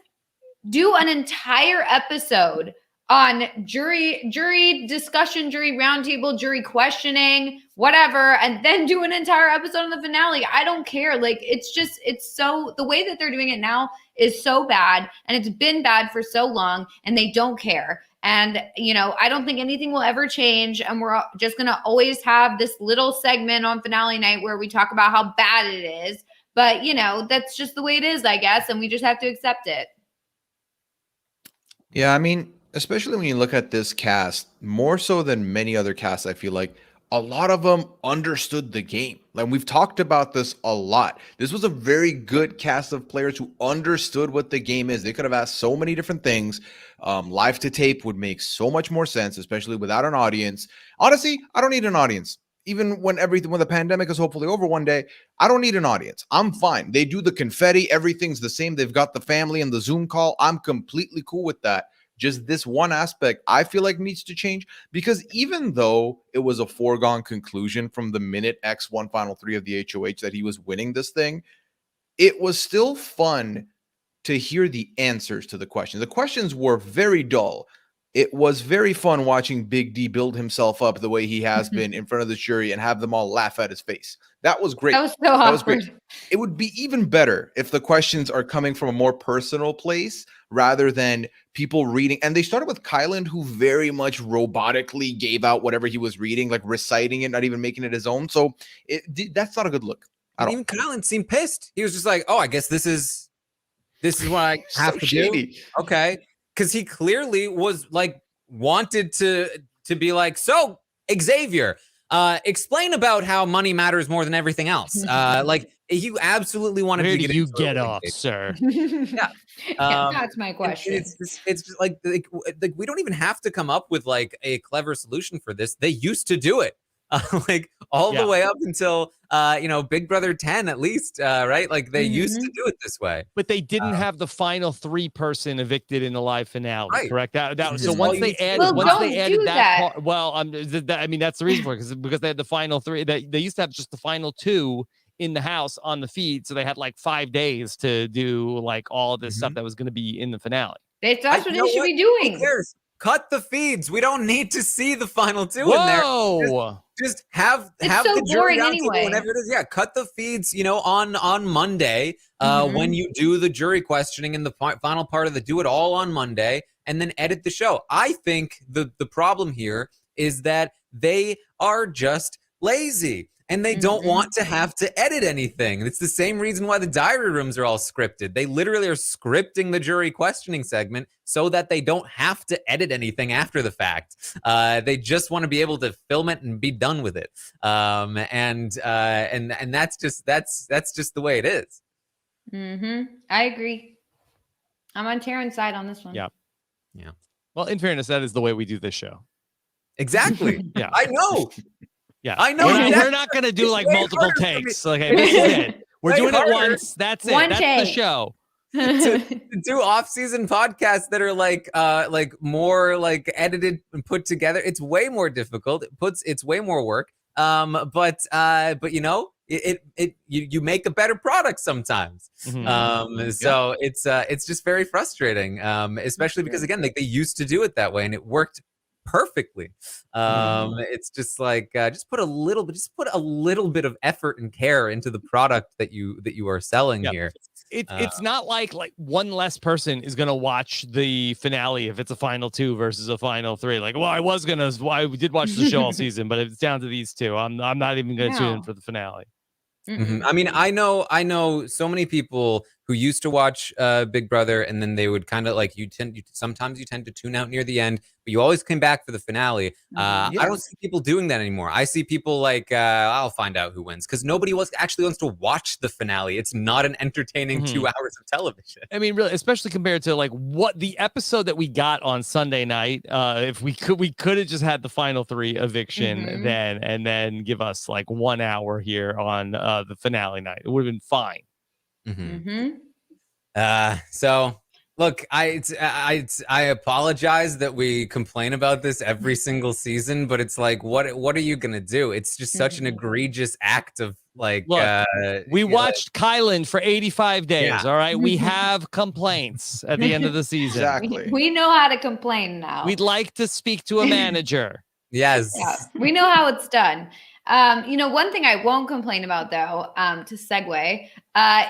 do an entire episode on jury discussion, jury roundtable, jury questioning, whatever, and then do an entire episode on the finale. I don't care. Like, the way that they're doing it now is so bad, and it's been bad for so long, and they don't care. And, I don't think anything will ever change, and we're just going to always have this little segment on finale night where we talk about how bad it is. But, that's just the way it is, I guess, and we just have to accept it. Yeah, I mean, especially when you look at this cast, more so than many other casts, I feel like a lot of them understood the game. Like, we've talked about this a lot. This was a very good cast of players who understood what the game is. They could have asked so many different things. Live to tape would make so much more sense, especially without an audience. Honestly, I don't need an audience. Even when the pandemic is hopefully over one day, I don't need an audience. I'm fine. They do the confetti. Everything's the same. They've got the family and the Zoom call. I'm completely cool with that. Just this one aspect I feel like needs to change, because even though it was a foregone conclusion from the minute X won Final 3 of the HOH that he was winning this thing, it was still fun to hear the answers to the questions. The questions were very dull. It was very fun watching Big D build himself up the way he has been in front of the jury and have them all laugh at his face. That was great. That was so awkward. That was great. It would be even better if the questions are coming from a more personal place rather than people reading. And they started with Kyland, who very much robotically gave out whatever he was reading, like reciting it, not even making it his own. So that's not a good look. Even Kyland seemed pissed. He was just like, "Oh, I guess this is what I have to do." Okay. Because he clearly was like wanted to be like, "So Xavier, explain about how money matters more than everything else." Like, you absolutely wanted to get off, sir. Yeah. That's my question. It's just like we don't even have to come up with like a clever solution for this. They used to do it. Like all the way up until Big Brother 10 at least, right? Like they used to do it this way. But they didn't have the final 3 person evicted in the live finale, right? Correct. That so once they added that part, well, I mean that's the reason for it, because they had the final 3. They used to have just the final 2 in the house on the feed, so they had like 5 days to do like all of this stuff that was going to be in the finale. That's what they should be doing. Who cares? Cut the feeds. We don't need to see the final 2 in there. Just have the jury anyway. Whenever it is. Yeah, cut the feeds, on Monday when you do the jury questioning in the final part of do it all on Monday and then edit the show. I think the problem here is that they are just lazy. And they don't want to have to edit anything. It's the same reason why the diary rooms are all scripted. They literally are scripting the jury questioning segment so that they don't have to edit anything after the fact. They just want to be able to film it and be done with it. And that's just the way it is. I agree. I'm on Taran's side on this one. Yeah. Well, in fairness, that is the way we do this show. Exactly. Yeah. I know. Yeah, I know. We're not going to do like multiple takes. Okay, this is it. We're doing harder. it once. That's it. One That's take. the show. to do off-season podcasts that are like more like edited and put together, it's way more difficult. It's way more work. But you know, you make a better product sometimes. So it's just very frustrating. Especially because again, like they used to do it that way and it worked perfectly. It's just like just put a little bit of effort and care into the product that you are selling here. It's not like one less person is gonna watch the finale if it's a final 2 versus a final 3. Like, well, I did watch the show all season, but it's down to these two. I'm not even gonna tune in for the finale. I mean, I know so many people who used to watch Big Brother, and then they would kind of like sometimes you tend to tune out near the end, but you always come back for the finale. I don't see people doing that anymore. I see people like I'll find out who wins because nobody actually wants to watch the finale. It's not an entertaining 2 hours of television. I mean, really, especially compared to like what the episode that we got on Sunday night. If we could have just had the final 3 eviction then, and then give us like 1 hour here on the finale night. It would have been fine. So look, I apologize that we complain about this every single season, but it's like, what are you gonna do? It's just such an egregious act of like. Look, we watched Kyland for 85 days. All right, we have complaints at the end of the season. Exactly. We know how to complain now. We'd like to speak to a manager. Yes. Yeah, we know how it's done. You know, one thing I won't complain about though, to segue,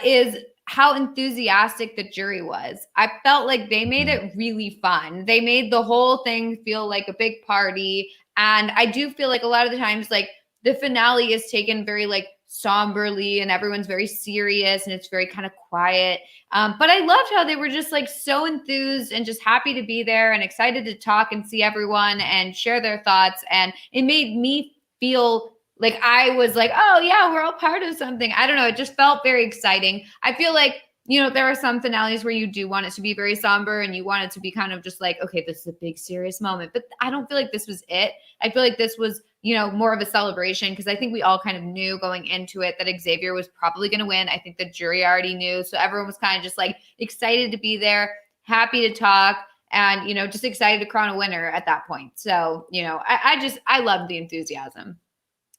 is how enthusiastic the jury was. I felt like they made it really fun. They made the whole thing feel like a big party. And I do feel like a lot of the times, like the finale is taken very like somberly and everyone's very serious and it's very kind of quiet. But I loved how they were just like so enthused and just happy to be there and excited to talk and see everyone and share their thoughts. And it made me feel like I was like, oh yeah, we're all part of something. I don't know. It just felt very exciting. I feel like, you know, there are some finales where you do want it to be very somber and you want it to be kind of just like, okay, this is a big serious moment. But I don't feel like this was it. I feel like this was, you know, more of a celebration because I think we all kind of knew going into it that Xavier was probably going to win. I think the jury already knew. So everyone was kind of just like excited to be there, happy to talk, and, you know, just excited to crown a winner at that point. So, you know, I loved the enthusiasm.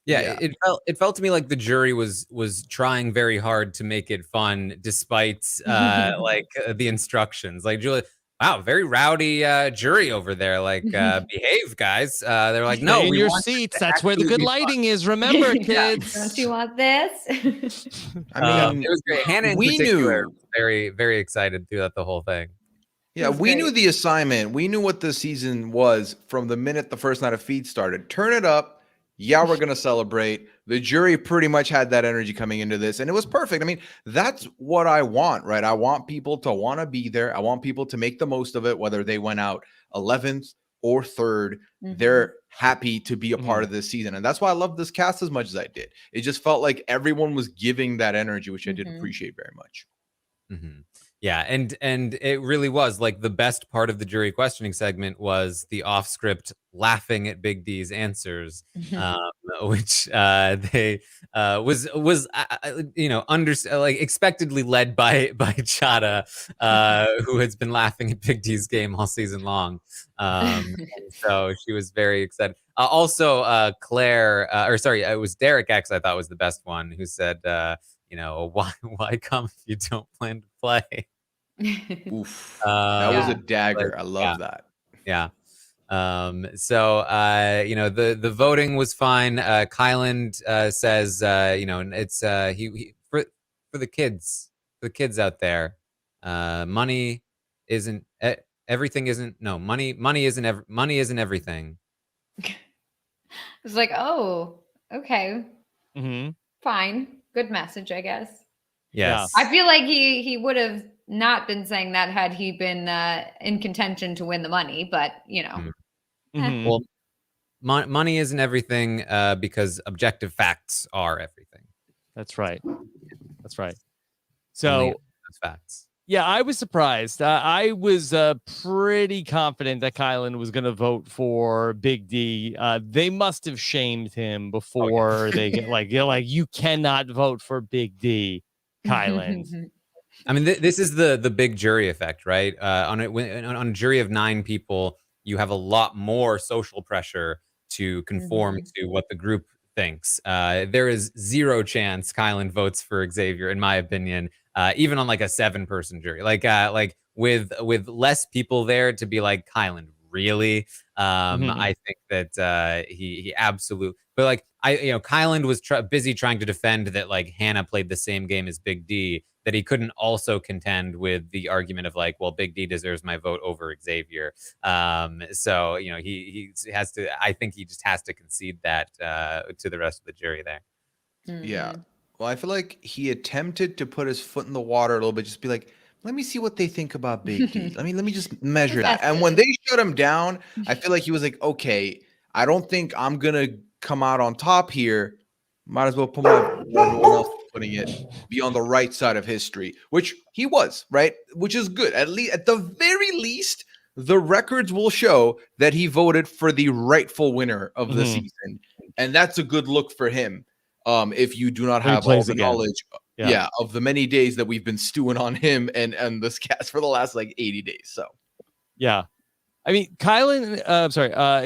Yeah, it felt to me like the jury was trying very hard to make it fun despite the instructions. Like Julia, wow, very rowdy jury over there. Like behave, guys. They're like, no, stay in we your want seats. That's where the good lighting is. Remember, kids. Don't you want this? I mean, it was great. Hannah in particular was very, very excited throughout the whole thing. Yeah, we knew the assignment. We knew what the season was from the minute the first night of feed started. Turn it up. Yeah, we're going to celebrate. The jury pretty much had that energy coming into this, and it was perfect. I mean, that's what I want, right? I want people to want to be there. I want people to make the most of it, whether they went out 11th or 3rd. They're happy to be a part of this season, and that's why I love this cast as much as I did. It just felt like everyone was giving that energy, which I did appreciate very much. Yeah, and it really was like the best part of the jury questioning segment was the off script laughing at Big D's answers, which they was you know expectedly led by Chada, who has been laughing at Big D's game all season long. So she was very excited. Also, Claire, it was Derek X. I thought was the best one who said, you know, why come if you don't plan to play? Oof. That was a dagger. I love that. Yeah. So you know, the voting was fine. Kyland says, you know, it's he for the kids out there, money isn't everything. Money isn't everything. It's like, oh, okay, fine, good message, I guess. Yes. I feel like he would have not been saying that had he been in contention to win the money, but you know. Well, money isn't everything because objective facts are everything. That's right. So facts. Yeah, I was surprised. I was pretty confident that Kyland was going to vote for Big D. They must have shamed him before they get like, you cannot vote for Big D. Kyland. I mean, this is the big jury effect, right? On a jury of 9 people, you have a lot more social pressure to conform to what the group thinks. There is 0 chance Kyland votes for Xavier, in my opinion, even on like a 7-person jury. Like with less people there to be like, Kyland, really? I think that he absolutely. But like Kyland was busy trying to defend that like Hannah played the same game as Big D, that he couldn't also contend with the argument of like, well, Big D deserves my vote over Xavier. So he has to. I think he just has to concede that to the rest of the jury there. Yeah. Well, I feel like he attempted to put his foot in the water a little bit, just be like, let me see what they think about Big D. Let me just measure that. And when they shut him down, I feel like he was like, okay, I don't think I'm gonna come out on top here. Might as well put everyone else putting it, be on the right side of history, which he was, right? Which is good. At the very least, the records will show that he voted for the rightful winner of the season, and that's a good look for him. If you do not have all the knowledge, of the many days that we've been stewing on him and this cast for the last like 80 days. So, yeah. I mean,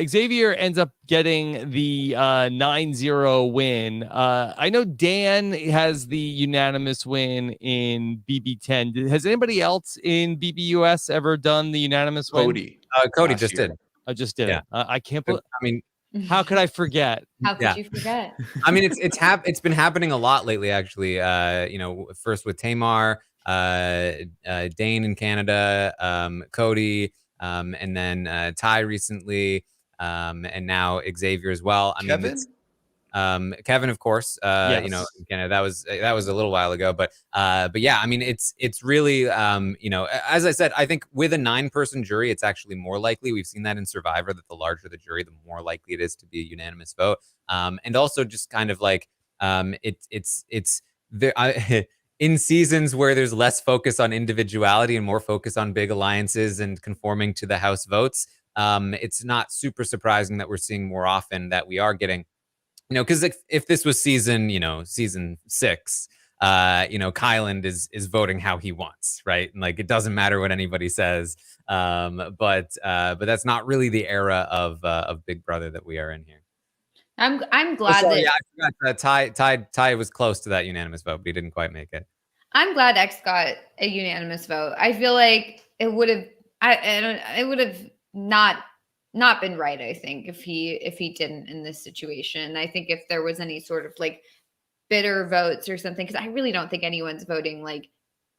Xavier ends up getting the 9-0 win. I know Dan has the unanimous win in BB10. Has anybody else in BBUS ever done the unanimous win? Cody just did. I just did it. I can't believe. I mean, how could I forget? How could you forget? I mean, it's been happening a lot lately, actually. First with Tamar, Dane in Canada, Cody, and then Ty recently, and now Xavier as well. I mean, Kevin, of course, yes. That was a little while ago, but yeah, I mean, it's really, as I said, I think with a 9-person jury, it's actually more likely. We've seen that in Survivor, that the larger the jury, the more likely it is to be a unanimous vote. And also just kind of like, it's there. In seasons where there's less focus on individuality and more focus on big alliances and conforming to the House votes, it's not super surprising that we're seeing more often that we are getting, because if this was season 6, Kyland is voting how he wants, right? And like, it doesn't matter what anybody says. But that's not really the era of Big Brother that we are in here. I'm glad that. Yeah, I forgot that Ty was close to that unanimous vote, but he didn't quite make it. I'm glad X got a unanimous vote. I feel like it would have. It would have not been right. I think if he didn't in this situation. I think if there was any sort of like bitter votes or something, because I really don't think anyone's voting like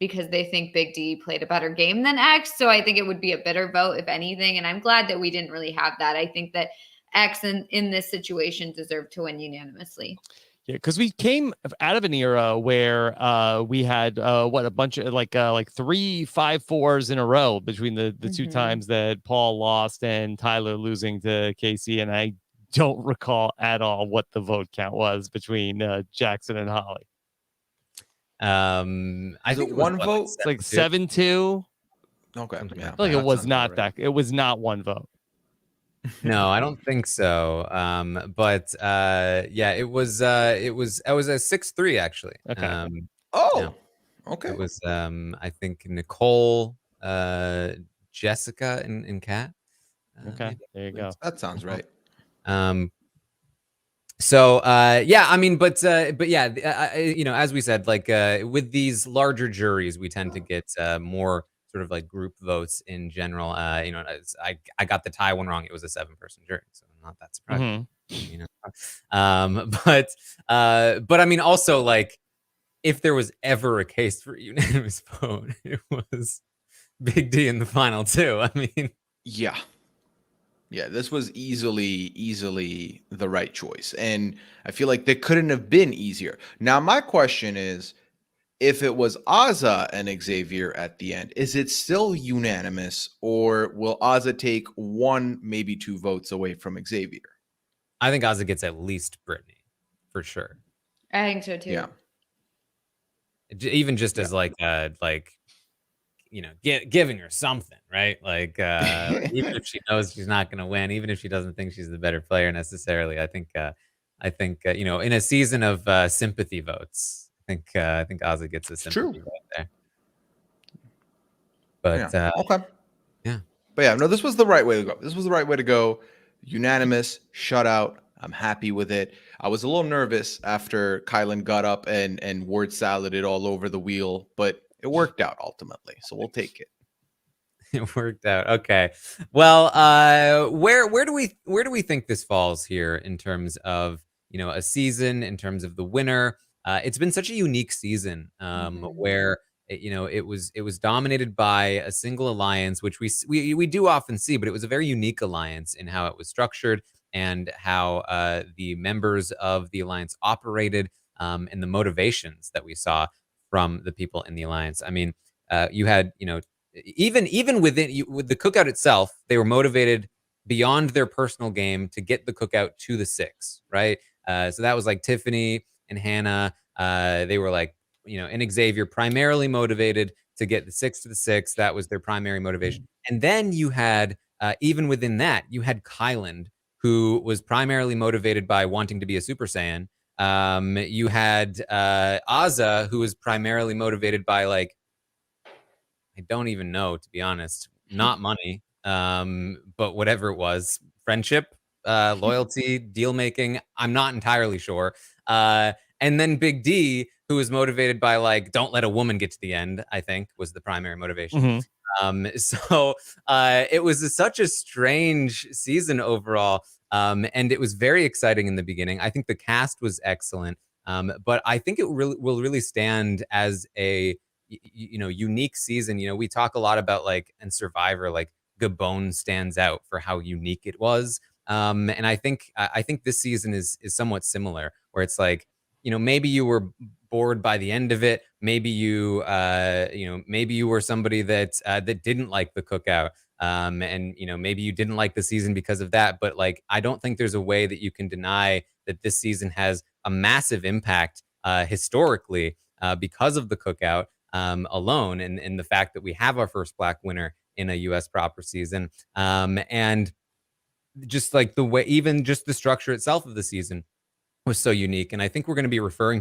because they think Big D played a better game than X. So I think it would be a bitter vote if anything. And I'm glad that we didn't really have that. I think that X in this situation deserved to win unanimously. Yeah, because we came out of an era where we had a bunch of like 3 5-4s in a row between the 2 times that Paul lost and Tyler losing to Casey, and I don't recall at all what the vote count was between Jackson and Holly. I think one vote. It's like 7-2. Okay, yeah, I feel like it was not right. It was not one vote. No, I don't think so. But yeah, it was a 6-3 actually. Okay. Okay. It was I think Nicole, Jessica, and Kat. Okay, there you go. That sounds right. So yeah, I mean, but yeah, as we said, like with these larger juries, we tend to get more sort of like group votes in general. I got the Ty one wrong. It was a 7-person jury, so I'm not that surprised. But I mean, also like, if there was ever a case for a unanimous vote, it was Big D in the final 2. I mean, yeah, this was easily the right choice, and I feel like they couldn't have been easier. Now, my question is, if it was Azah and Xavier at the end, is it still unanimous, or will Azah take 1, maybe 2 votes away from Xavier? I think Azah gets at least Brittany, for sure. I think so too. Yeah. Even just as like giving her something, right? Like even if she knows she's not going to win, even if she doesn't think she's the better player necessarily, I think in a season of sympathy votes, I I think Ozzy gets a True. sympathy right there. But Yeah. Okay. yeah. But yeah, no, this was the right way to go. This was the right way to go. Unanimous shutout. I'm happy with it. I was a little nervous after Kyland got up and word saladed all over the wheel, but it worked out ultimately. So we'll take it. It worked out. Okay. Well, where do we think this falls here in terms of, you know, a season, in terms of the winner? It's been such a unique season where you know, it was dominated by a single alliance, which we do often see, but it was a very unique alliance in how it was structured and how the members of the alliance operated, and the motivations that we saw from the people in the alliance. I mean, you had, you know, even within with the cookout itself, they were motivated beyond their personal game to get the cookout to the 6, right? So that was like Tiffany and Hannah. They were like, you know, and Xavier primarily motivated to get the 6 to the 6. That was their primary motivation. And then you had, even within that, you had Kyland, who was primarily motivated by wanting to be a Super Saiyan. You had Azza, who was primarily motivated by, like, I don't even know, to be honest. Not money, but whatever it was, friendship, loyalty, deal making. I'm not entirely sure. And then Big D, who was motivated by, like, don't let a woman get to the end, I think was the primary motivation. So it was such a strange season overall. And it was very exciting in the beginning. I think the cast was excellent. But I think it will really stand as a, you know, unique season. You know, we talk a lot about, like, in Survivor, like, Gabon stands out for how unique it was. And I think this season is somewhat similar, where it's like, you know, maybe you were bored by the end of it. Maybe you, you know, maybe you were somebody that that didn't like the cookout. And, you know, maybe you didn't like the season because of that. But, like, I don't think there's a way that you can deny that this season has a massive impact historically because of the cookout alone, and the fact that we have our first Black winner in a U.S. proper season, and just like the way, even just the structure itself of the season was so unique. And I think we're going to be referring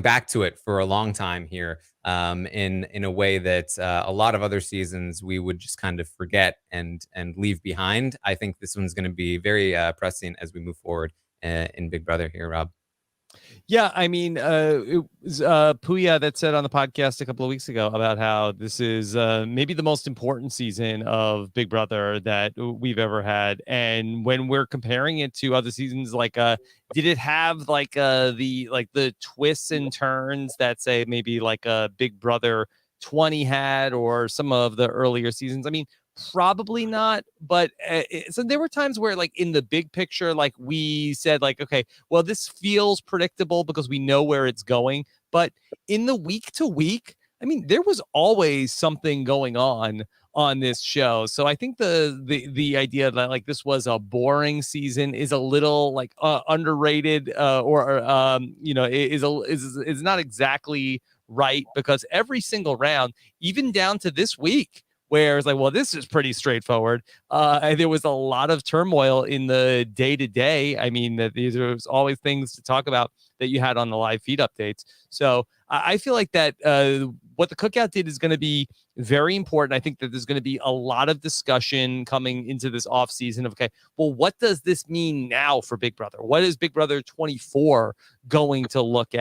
back to it for a long time here, in a way that a lot of other seasons we would just kind of forget and leave behind. I think this one's going to be very prescient as we move forward in Big Brother here, Rob. Yeah, I mean, it was Pooya that said on the podcast a couple of weeks ago about how this is maybe the most important season of Big Brother that we've ever had. And when we're comparing it to other seasons, like, did it have like the twists and turns that, say, maybe like a Big Brother 20 had, or some of the earlier seasons? I mean, probably not, but so there were times where, like, in the big picture, like, we said, like, okay, well, this feels predictable because we know where it's going. But in the week to week, I mean, there was always something going on this show. So I think the idea that, like, this was a boring season is a little, like, underrated, or you know, is not exactly right, because every single round, even down to this week, where it's like, well, this is pretty straightforward. There was a lot of turmoil in the day-to-day. I mean, that there was always things to talk about that you had on the live feed updates. So I feel like that what the cookout did is going to be very important. I think that there's going to be a lot of discussion coming into this off season of, okay, well, what does this mean now for Big Brother? What is Big Brother 24 going to look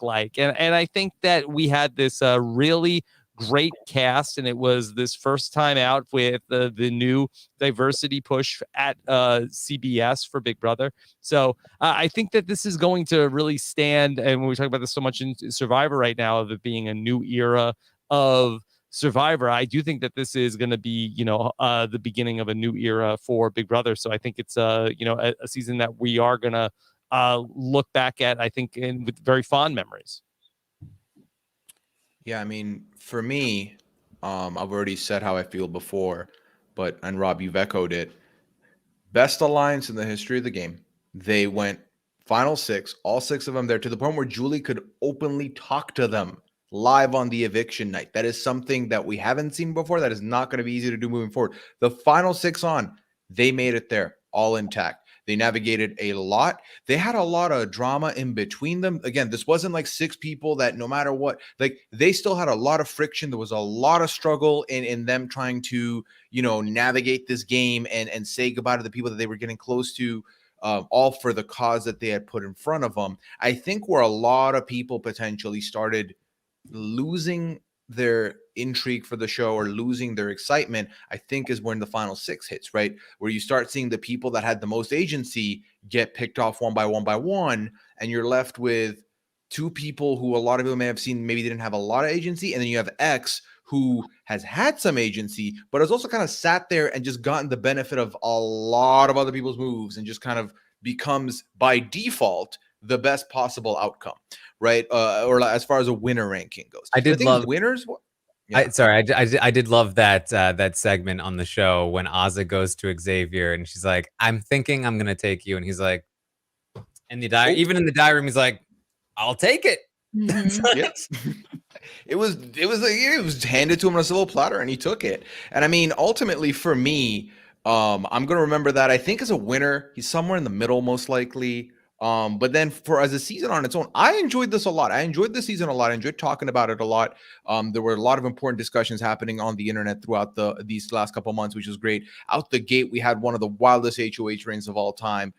like? And I think that we had this really great cast, and it was this first time out with the new diversity push at CBS for Big Brother. So I think that this is going to really stand, and when we talk about this so much in Survivor right now, of it being a new era of Survivor, I do think that this is going to be, you know, the beginning of a new era for Big Brother. So I think it's you know, a season that we are going to look back at, I think, with very fond memories. Yeah, I mean, for me, I've already said how I feel before, and Rob, you've echoed it. Best alliance in the history of the game. They went final 6, all 6 of them there, to the point where Julie could openly talk to them live on the eviction night. That is something that we haven't seen before. That is not going to be easy to do moving forward. The final 6 on, they made it there, all intact. They navigated a lot. They had a lot of drama in between them. Again, this wasn't like 6 people that no matter what, like they still had a lot of friction. There was a lot of struggle in them trying to, navigate this game and say goodbye to the people that they were getting close to, all for the cause that they had put in front of them. I think where a lot of people potentially started losing their intrigue for the show or losing their excitement, I think is when the final 6 hits, right? Where you start seeing the people that had the most agency get picked off one by one, and you're left with 2 people who a lot of people may have seen maybe didn't have a lot of agency, and then you have X who has had some agency, but has also kind of sat there and just gotten the benefit of a lot of other people's moves and just kind of becomes by default the best possible outcome, right? Or as far as a winner ranking goes. I did love winners. Yeah. I did love that that segment on the show when Ozzy goes to Xavier and she's like, "I'm thinking I'm gonna take you," and he's like, in the even in the diary room, he's like, "I'll take it." Yes. It was handed to him on a silver platter, and he took it. And I mean, ultimately for me, I'm gonna remember that. I think as a winner, he's somewhere in the middle, most likely. But then as a season on its own, I enjoyed this a lot. I enjoyed the season a lot. I enjoyed talking about it a lot. There were a lot of important discussions happening on the internet throughout these last couple of months, which was great. Out the gate, we had one of the wildest HOH reigns of all time,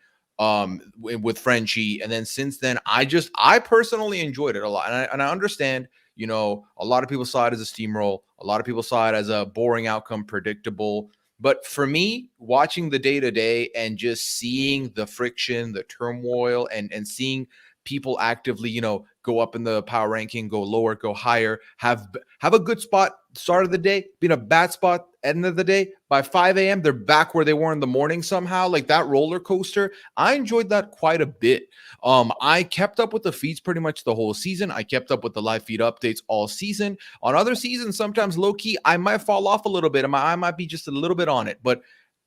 with Frenchie. And then since then, I personally enjoyed it a lot. And I understand, a lot of people saw it as a steamroll. A lot of people saw it as a boring outcome, predictable. But for me, watching the day-to-day and just seeing the friction, the turmoil, and seeing people actively, go up in the power ranking, go lower, go higher, have a good spot start of the day, be in a bad spot end of the day. By 5 a.m., they're back where they were in the morning somehow, like that roller coaster. I enjoyed that quite a bit. I kept up with the feeds pretty much the whole season. I kept up with the live feed updates all season. On other seasons, sometimes low-key, I might fall off a little bit. I might be just a little bit on it, but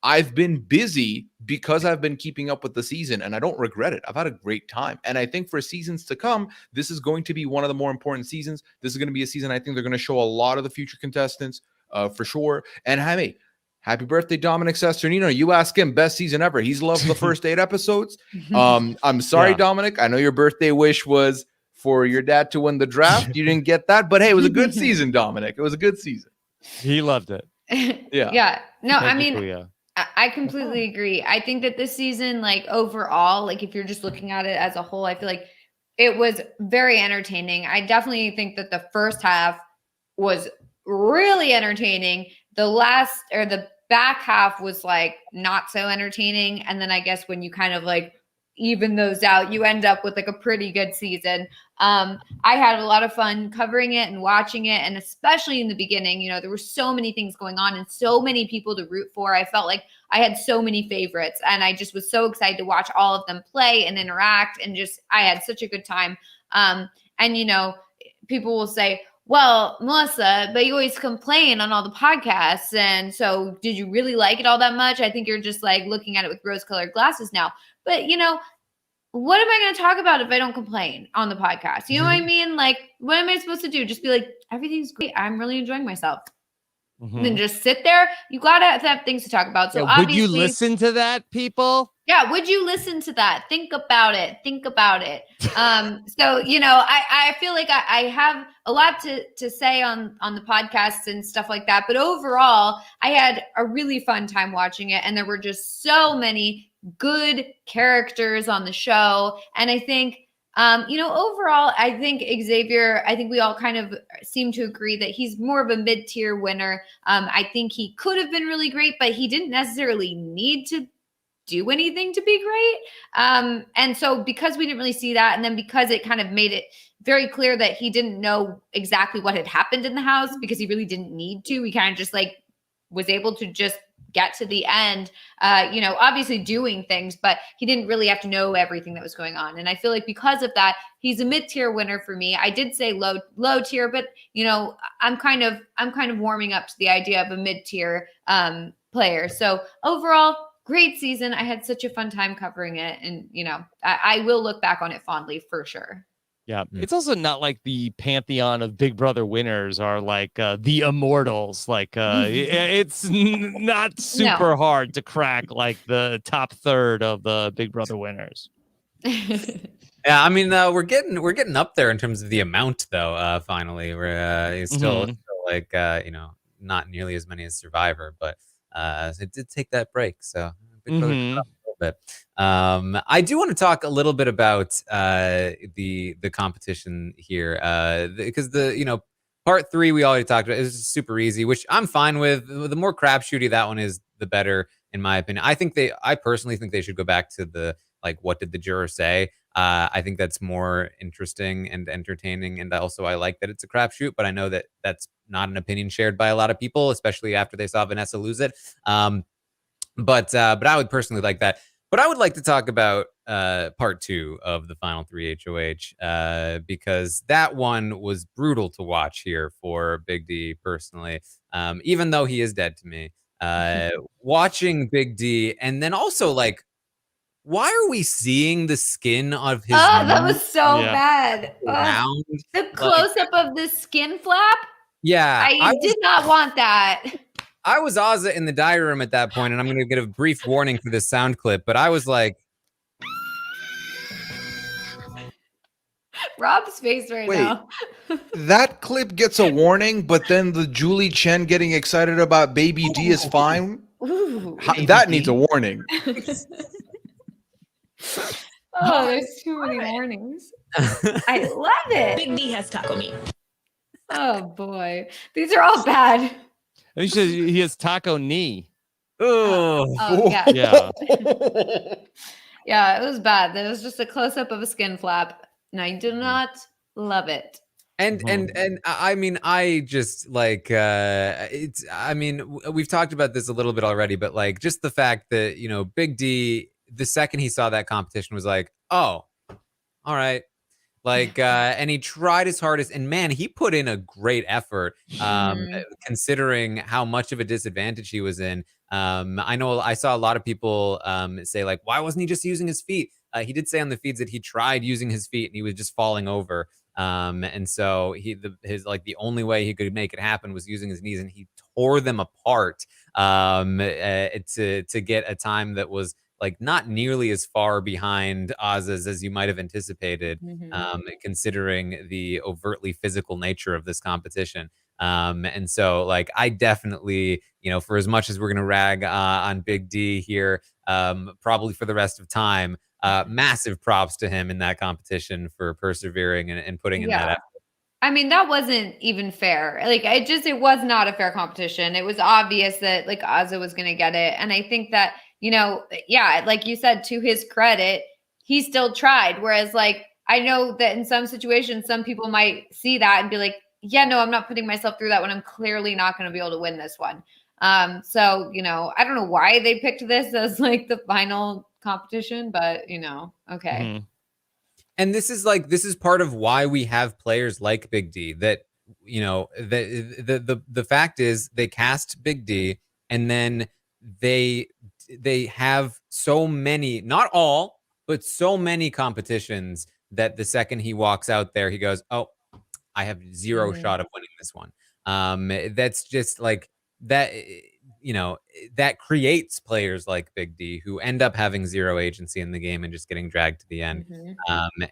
I've been busy because I've been keeping up with the season, and I don't regret it. I've had a great time. And I think for seasons to come, this is going to be one of the more important seasons. This is going to be a season I think they're going to show a lot of the future contestants, for sure. And hey, happy birthday, Dominic Cesternino. You ask him, best season ever. He's loved the first 8 episodes. I'm sorry, Dominic. I know your birthday wish was for your dad to win the draft. You didn't get that, but hey, it was a good season, Dominic. It was a good season. He loved it. Yeah. No, Thank I you, mean, Pooya. I completely agree. I think that this season, like overall, like if you're just looking at it as a whole, I feel like it was very entertaining. I definitely think that the first half was really entertaining. The back half was like not so entertaining. And then I guess when you kind of like even those out, you end up with like a pretty good season. I had a lot of fun covering it and watching it. And especially in the beginning, there were so many things going on and so many people to root for. I felt like I had so many favorites and I just was so excited to watch all of them play and interact. And I had such a good time. And people will say, well, Melissa, but you always complain on all the podcasts. And so did you really like it all that much? I think you're just like looking at it with rose-colored glasses now. But, what am I going to talk about if I don't complain on the podcast? You know what I mean? Like, what am I supposed to do? Just be like, everything's great. I'm really enjoying myself. And then just sit there. You got to have things to talk about. So would you listen to that, people? Yeah. Would you listen to that? Think about it. So, I feel like I have a lot to say on the podcasts and stuff like that. But overall, I had a really fun time watching it. And there were just so many good characters on the show. And I think, overall, I think Xavier, I think we all kind of seem to agree that he's more of a mid-tier winner. I think he could have been really great, but he didn't necessarily need to do anything to be great. And so because we didn't really see that, and then because it kind of made it very clear that he didn't know exactly what had happened in the house because he really didn't need to, he kind of just like was able to just get to the end, obviously doing things, but he didn't really have to know everything that was going on. And I feel like because of that, he's a mid-tier winner for me. I did say low tier, but I'm kind of warming up to the idea of a mid-tier player. So overall, great season. I had such a fun time covering it. And, I will look back on it fondly for sure. Yeah, it's also not like the pantheon of Big Brother winners are like the immortals. Like it's not super hard to crack like the top third of the Big Brother winners. Yeah, I mean, we're getting up there in terms of the amount, though. Finally, we're still like not nearly as many as Survivor, but it did take that break, so Big Brother caught up a little bit. I do want to talk a little bit about the competition here, because part 3 we already talked about. It was super easy, which I'm fine with. The more crapshooty that one is, the better, in my opinion. I personally think they should go back to the like, what did the juror say? I think that's more interesting and entertaining, and also I like that it's a crapshoot. But I know that that's not an opinion shared by a lot of people, especially after they saw Vanessa lose it. But I would personally like that. But I would like to talk about part 2 of the final 3 HOH, because that one was brutal to watch here for Big D personally, even though he is dead to me. Watching Big D, and then also like, why are we seeing the skin of his that was so bad. Around? The close-up of the skin flap? Yeah. I did not want that. I was Ozza in the diary room at that point, and I'm going to get a brief warning for this sound clip, but I was like... Rob's face right now. That clip gets a warning, but then the Julie Chen getting excited about Baby D is fine? Ooh. That needs a warning. Oh, there's too many warnings. I love it. Big D has taco meat. Oh boy, these are all bad. He has taco knee. Oh, yeah. Yeah. Yeah, it was bad. There was just a close up of a skin flap, and I do not love it. And I mean, I just like it's. I mean, we've talked about this a little bit already, but like, just the fact that Big D, the second he saw that competition, was like, oh, all right. Like, and he tried his hardest, and man, he put in a great effort, considering how much of a disadvantage he was in. I know I saw a lot of people say like, why wasn't he just using his feet? He did say on the feeds that he tried using his feet and he was just falling over. And so the only way he could make it happen was using his knees, and he tore them apart to get a time that was like not nearly as far behind Oz's as you might have anticipated, considering the overtly physical nature of this competition. And so like, I definitely, for as much as we're going to rag on Big D here, probably for the rest of time, massive props to him in that competition for persevering and putting in that effort. I mean, that wasn't even fair. Like, it was not a fair competition. It was obvious that like Ozza was going to get it. And I think that, like you said, to his credit, he still tried. Whereas like, I know that in some situations, some people might see that and be like, yeah, no, I'm not putting myself through that when I'm clearly not going to be able to win this one. So, I don't know why they picked this as like the final competition, but okay. And this is part of why we have players like Big D, that the fact is they cast Big D, and then they have so many, not all, but so many competitions that the second he walks out there, he goes, oh, I have zero shot of winning this one. That's just like that, that creates players like Big D who end up having zero agency in the game and just getting dragged to the end.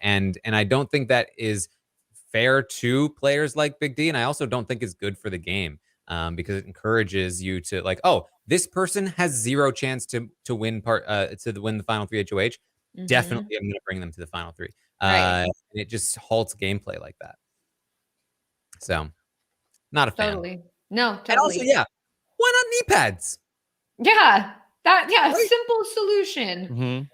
And I don't think that is fair to players like Big D. And I also don't think it's good for the game, because it encourages you to like, oh, this person has zero chance to win win the final 3 HOH. Definitely, I'm going to bring them to the final 3. And it just halts gameplay like that. So, not a fan. Totally. No, totally. And also, why not knee pads? Yeah, simple solution.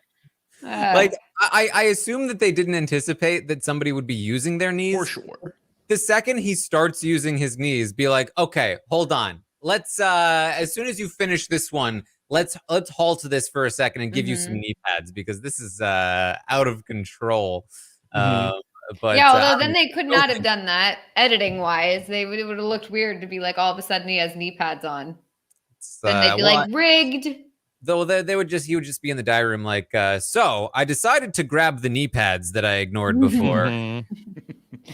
Like, I assume that they didn't anticipate that somebody would be using their knees. For sure. The second he starts using his knees, be like, okay, hold on. Let's as soon as you finish this one, let's halt this for a second and give you some knee pads, because this is out of control. But although then they could not have done that editing wise. It would have looked weird to be like, all of a sudden he has knee pads on. Then they'd be like, rigged. Though he would just be in the diary room like, so I decided to grab the knee pads that I ignored before.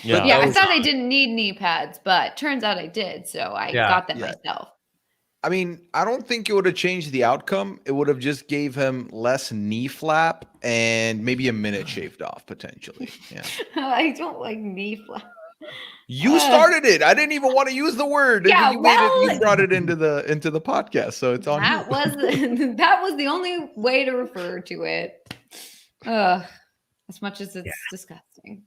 Yeah, I thought I didn't need knee pads, but turns out I did, so I got them myself. I mean, I don't think it would have changed the outcome. It would have just gave him less knee flap and maybe a minute shaved off potentially. Yeah. I don't like knee flap. You started it. I didn't even want to use the word. Yeah, you brought it into the podcast, so it's on that you. That was the only way to refer to it. As much as it's disgusting.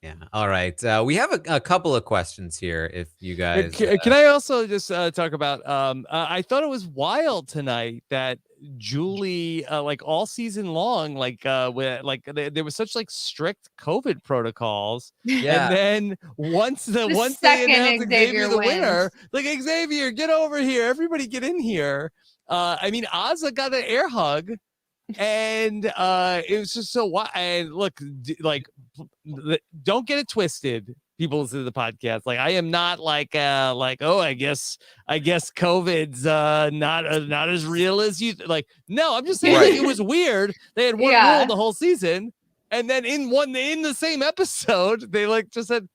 Yeah. All right. We have a couple of questions here. If you guys can I also just talk about? I thought it was wild tonight that Julie, like all season long, there was such like strict COVID protocols. Yeah. And then once they announced Xavier the winner, like Xavier, get over here, everybody get in here. I mean, Azza got an air hug. And it was just so wild. And look, like, don't get it twisted, people listen to the podcast. Like, I am not like oh, I guess COVID's not as real as you like. No, I'm just saying like, it was weird. They had one rule the whole season, and then in the same episode, they like just said,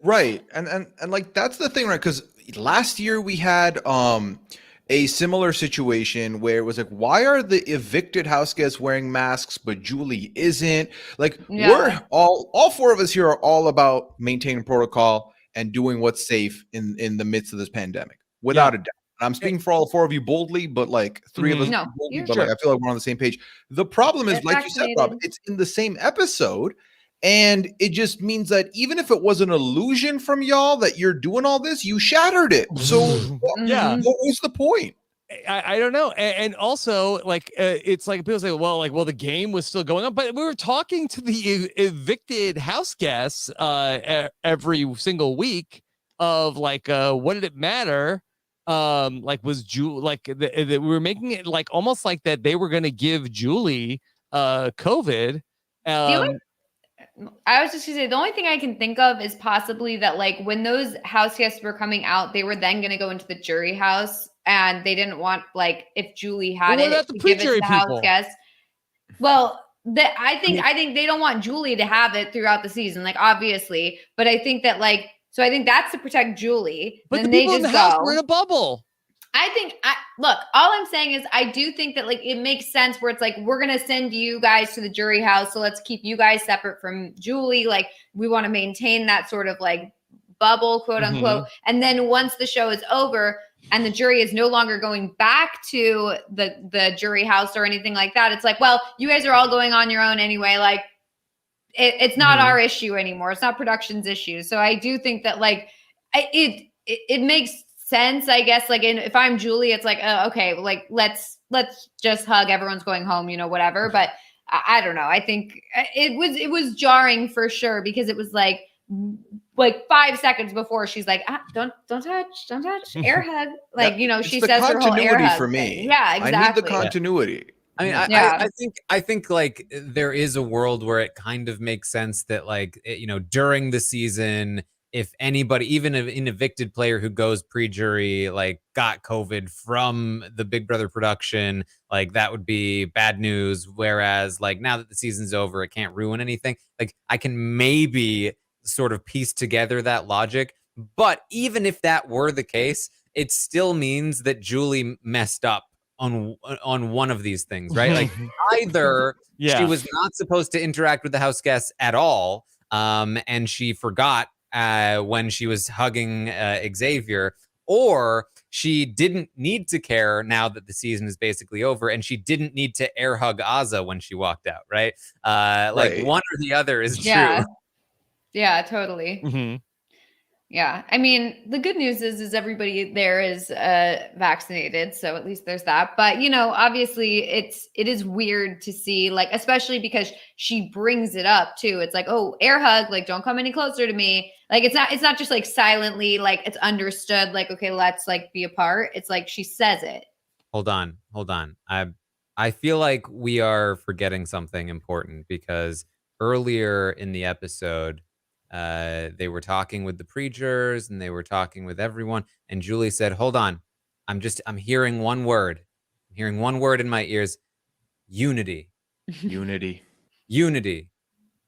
Right. And like that's the thing, right? Because last year we had a similar situation where it was like, why are the evicted house guests wearing masks, but Julie isn't? Like, we're all four of us here are all about maintaining protocol and doing what's safe in the midst of this pandemic, without a doubt. And I'm speaking for all four of you boldly, but like three of us boldly, but like I feel like we're on the same page. The problem is, like you said, Rob, it's in the same episode. And it just means that even if it was an illusion from y'all that you're doing all this, you shattered it. So what was the point? I don't know. And also, like, it's like people say, well, the game was still going on, but we were talking to the evicted house guests every single week of like, what did it matter? Like, was Julie like we were making it like almost like that they were going to give Julie COVID. I was just gonna say the only thing I can think of is possibly that like when those house guests were coming out, they were then gonna go into the jury house, and they didn't want like if Julie had it to give it to the house guests. Well, I think they don't want Julie to have it throughout the season, like obviously, but I think that like I think that's to protect Julie. But the people in the house were in a bubble. Look, all I'm saying is I do think that like it makes sense where it's like we're gonna send you guys to the jury house, so let's keep you guys separate from Julie. Like we want to maintain that sort of like bubble, quote unquote. And then once the show is over and the jury is no longer going back to the jury house or anything like that, it's like, well, you guys are all going on your own anyway. Like it's not our issue anymore. It's not production's issue. So I do think that like it makes sense, I guess. Like if I'm Julie, it's like, okay, like let's just hug. Everyone's going home, whatever. But I don't know. I think it was jarring for sure because it was like 5 seconds before she's like, don't touch, air hug. Like she says her whole air hug for me. Thing. Yeah, exactly. I need the continuity. I mean, I think like there is a world where it kind of makes sense that like during the season, if anybody, even an evicted player who goes pre-jury, like got COVID from the Big Brother production, like that would be bad news. Whereas like now that the season's over, it can't ruin anything. Like I can maybe sort of piece together that logic. But even if that were the case, it still means that Julie messed up on one of these things, right? Like either she was not supposed to interact with the house guests at all, and she forgot when she was hugging Xavier, or she didn't need to care now that the season is basically over, and she didn't need to air hug Azza when she walked out, right? Like one or the other is true. Yeah, totally. Yeah, I mean, the good news is everybody there is vaccinated, so at least there's that. But obviously, it is weird to see, like, especially because she brings it up too. It's like, oh, air hug, like, don't come any closer to me. Like, it's not just like silently, like it's understood, like, okay, let's like be apart. It's like she says it. Hold on. I feel like we are forgetting something important because earlier in the episode, they were talking with the pre-jurors and they were talking with everyone. And Julie said, hold on, I'm hearing one word. I'm hearing one word in my ears. Unity. Unity.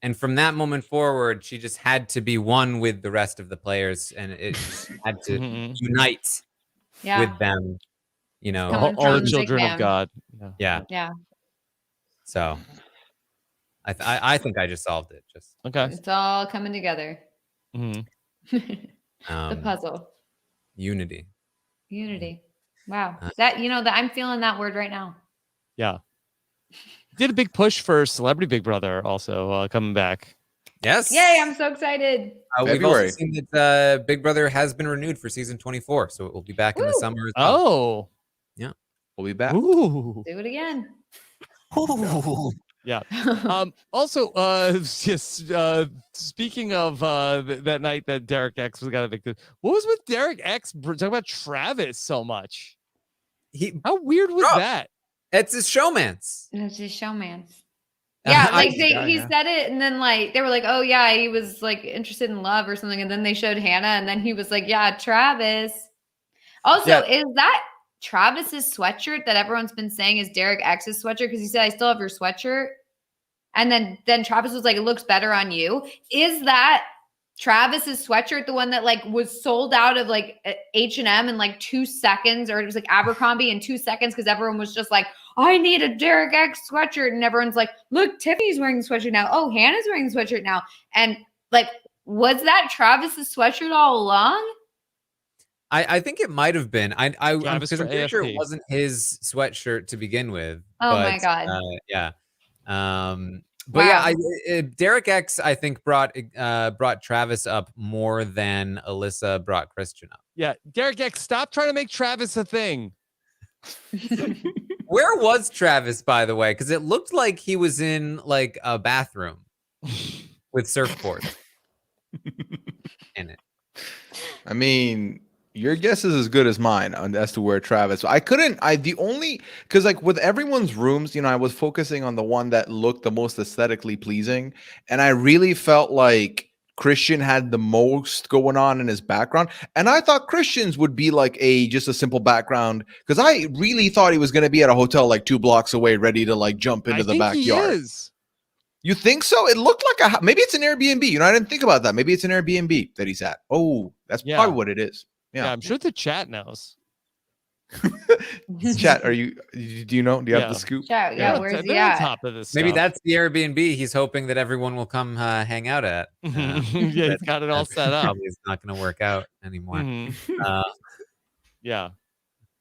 And from that moment forward, she just had to be one with the rest of the players, and it just had to unite with them. You know, all the children of God. Yeah. So, I think I just solved it. Just okay. It's all coming together. Mm-hmm. The puzzle. Unity. Wow. That that I'm feeling that word right now. Yeah. Did a big push for Celebrity Big Brother also coming back. Yes. Yay, I'm so excited. We've also seen that Big Brother has been renewed for season 24, so it will be back in the summer as well. Oh. Yeah. We'll be back. Ooh. Do it again. Yeah. Also, speaking of that night that Derek X got evicted, what was with Derek X talking about Travis so much? How weird was that? It's his showmance. It's his showmance. Yeah, like he said it, and then like they were like, "Oh yeah, he was like interested in love or something," and then they showed Hannah, and then he was like, "Yeah, Travis." Also, is that Travis's sweatshirt that everyone's been saying is Derek X's sweatshirt? Because he said, "I still have your sweatshirt," and then Travis was like, "It looks better on you." Is that Travis's sweatshirt the one that like was sold out of like H&M in like 2 seconds, or it was like Abercrombie in 2 seconds because everyone was just like, I need a Derek X sweatshirt, and everyone's like, look, Tiffany's wearing the sweatshirt now. Oh, Hannah's wearing the sweatshirt now. And like, was that Travis's sweatshirt all along? I think it might have been. I'm pretty sure it AFP. wasn't his sweatshirt to begin with. Oh my God. Yeah. But yeah, Derek X, I think, brought Travis up more than Alyssa brought Christian up. Yeah, Derek X, stop trying to make Travis a thing. Where was Travis, by the way? Because it looked like he was in like a bathroom with surfboard in it. I mean, your guess is as good as mine as to where Travis. Because like with everyone's rooms, I was focusing on the one that looked the most aesthetically pleasing, and I really felt like Christian had the most going on in his background, and I thought Christian's would be like just a simple background, because I really thought he was going to be at a hotel like 2 blocks away, ready to like jump into the backyard. He is. You think so? It looked like maybe it's an Airbnb. I didn't think about that. Maybe it's an Airbnb that he's at. Oh, that's probably what it is. Yeah, I'm sure the chat knows. Chat, do you know? Do you have the scoop? Chat, where's he at? On top of this Maybe stuff. that's the Airbnb he's hoping that everyone will come hang out at. Yeah, he's got it all set up. Probably is not going to work out anymore. Yeah.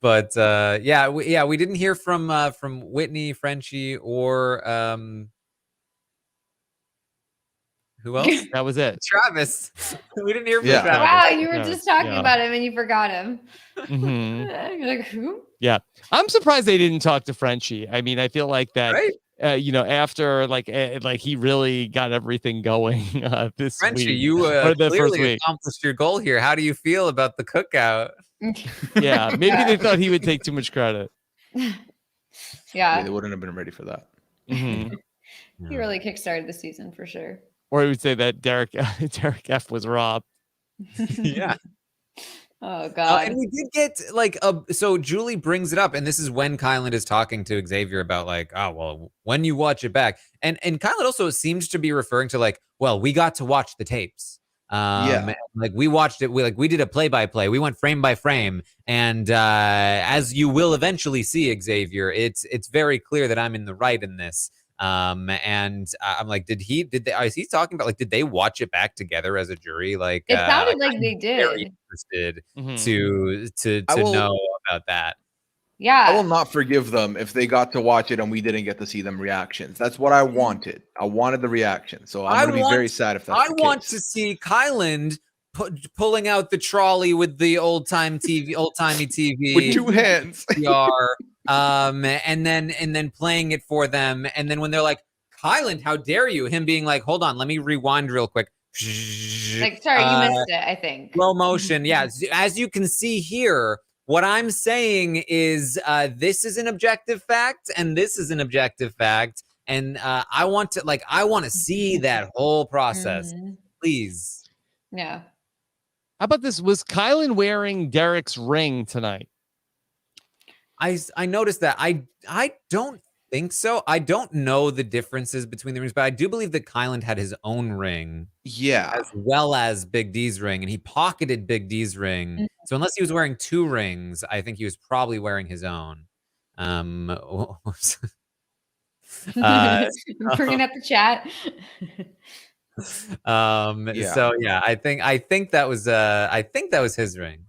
But we didn't hear from Whitney, Frenchie, or who else? That was it. Travis. We didn't hear from Travis. Wow, you were just talking about him and you forgot him. Mm-hmm. You're like, who? Yeah, I'm surprised they didn't talk to Frenchie. I mean, I feel like that. Right? After like he really got everything going this Frenchie, week. you the clearly first week. accomplished your goal here. How do you feel about the cookout? Yeah, maybe they thought he would take too much credit. Yeah, they wouldn't have been ready for that. Mm-hmm. He really kickstarted the season for sure. Or he would say that Derek F was robbed. Yeah. Oh God. And we did get like so Julie brings it up, and this is when Kyland is talking to Xavier about like, oh well, when you watch it back, and Kyland also seems to be referring to like, well, we got to watch the tapes. Like we watched it, we did a play-by-play, we went frame by frame, and as you will eventually see, Xavier, it's very clear that I'm in the right in this. And I'm like, is he talking about like, did they watch it back together as a jury? Like, it sounded like they did. Very interested to know about that. Yeah, I will not forgive them if they got to watch it and we didn't get to see them reactions. That's what I wanted. I wanted the reaction. So I'm going to be very sad if that's the case. I want to see Kyland pulling out the trolley with the old-timey TV with 2 hands. And then playing it for them, and then when they're like, Kyland, how dare you? Him being like, hold on, let me rewind real quick. Like, sorry, you missed it, I think. Slow motion. Yeah. As you can see here, what I'm saying is this is an objective fact, and this is an objective fact. And I want to see that whole process. Please. Yeah. How about this? Was Kyland wearing Derek's ring tonight? I noticed that. I don't think so. I don't know the differences between the rings, but I do believe that Kyland had his own ring Yeah. as well as Big D's ring, and he pocketed Big D's ring. So unless he was wearing 2 rings, I think he was probably wearing his own. I'm uh, bringing up the chat. Yeah. So yeah, I think that was his ring.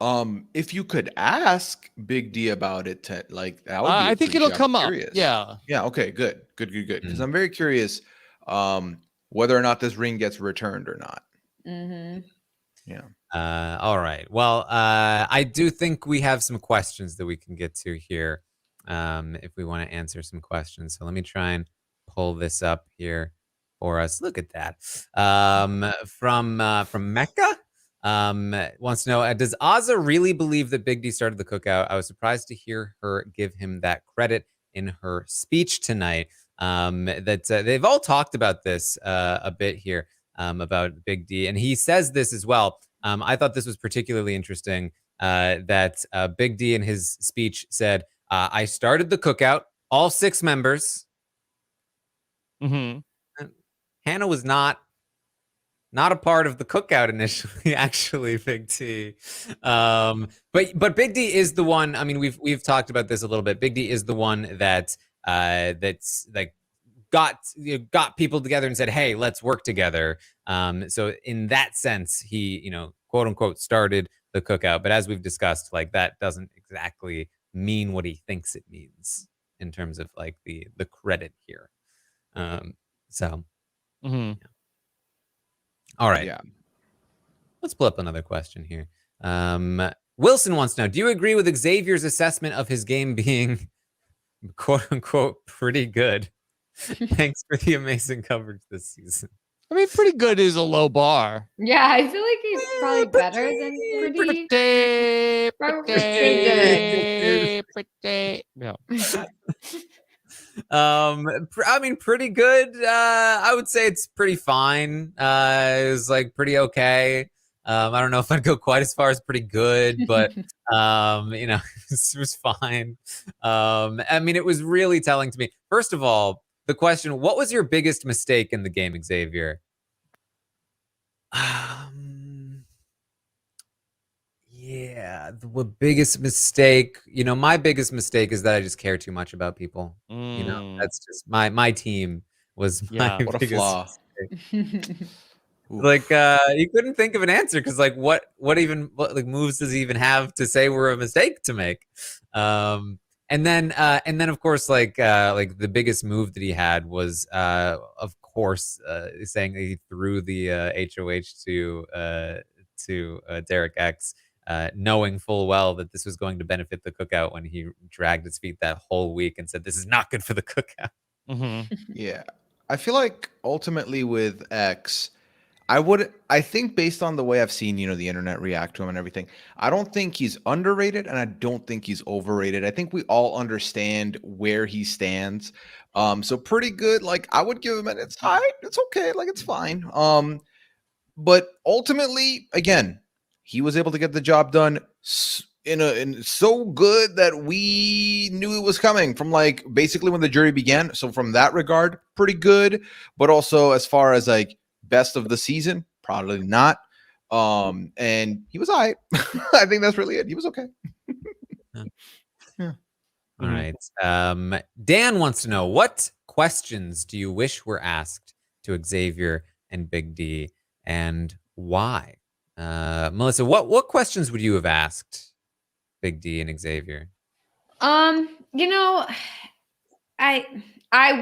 If you could ask Big D about it, that would be. I think it'll come up. Yeah. Yeah. Okay. Good. Because Mm. I'm very curious, whether or not this ring gets returned or not. Mm-hmm. Yeah. All right. Well, I do think we have some questions that we can get to here, if we want to answer some questions. So let me try and pull this up here for us. Look at that. From Mecca. Wants to know, does Azza really believe that Big D started the cookout? I was surprised to hear her give him that credit in her speech tonight. They've all talked about this a bit here, about Big D, and he says this as well. I thought this was particularly interesting, that Big D in his speech said, I started the cookout, all 6 members. Mm-hmm. Hannah was not a part of the cookout initially, actually, Big D. But Big D is the one. I mean, we've talked about this a little bit. Big D is the one that's like got people together and said, "Hey, let's work together." So in that sense, he, quote unquote, started the cookout. But as we've discussed, like, that doesn't exactly mean what he thinks it means in terms of like the credit here. So. Mm-hmm. Yeah. All right. Yeah. Let's pull up another question here. Wilson wants to know, do you agree with Xavier's assessment of his game being, quote unquote, pretty good? Thanks for the amazing coverage this season. I mean, pretty good is a low bar. Yeah, I feel like he's probably better than pretty. Pretty. Yeah. I mean, pretty good. I would say it's pretty fine. It was like pretty okay. I don't know if I'd go quite as far as pretty good, but it was fine. I mean, it was really telling to me. First of all, the question: what was your biggest mistake in the game, Xavier? Yeah, the biggest mistake. My biggest mistake is that I just care too much about people. That's just my team was my What a biggest flaw. Good. Like, you couldn't think of an answer because, like, what moves does he even have to say were a mistake to make? And then of course, like the biggest move that he had was, of course, saying that he threw the HOH to Derek X, knowing full well that this was going to benefit the cookout, when he dragged his feet that whole week and said, "This is not good for the cookout." Mm-hmm. Yeah. I feel like ultimately with X, I think based on the way I've seen, the internet react to him and everything, I don't think he's underrated and I don't think he's overrated. I think we all understand where he stands. So pretty good. Like, I would give him it's okay. Like, it's fine. But ultimately, again, he was able to get the job done in so good that we knew it was coming from, like, basically when the jury began. So from that regard, pretty good. But also as far as like best of the season, probably not. And he was all right. I think that's really it. He was okay. Yeah. All right. Dan wants to know, what questions do you wish were asked to Xavier and Big D, and why? Melissa, what questions would you have asked Big D and Xavier? I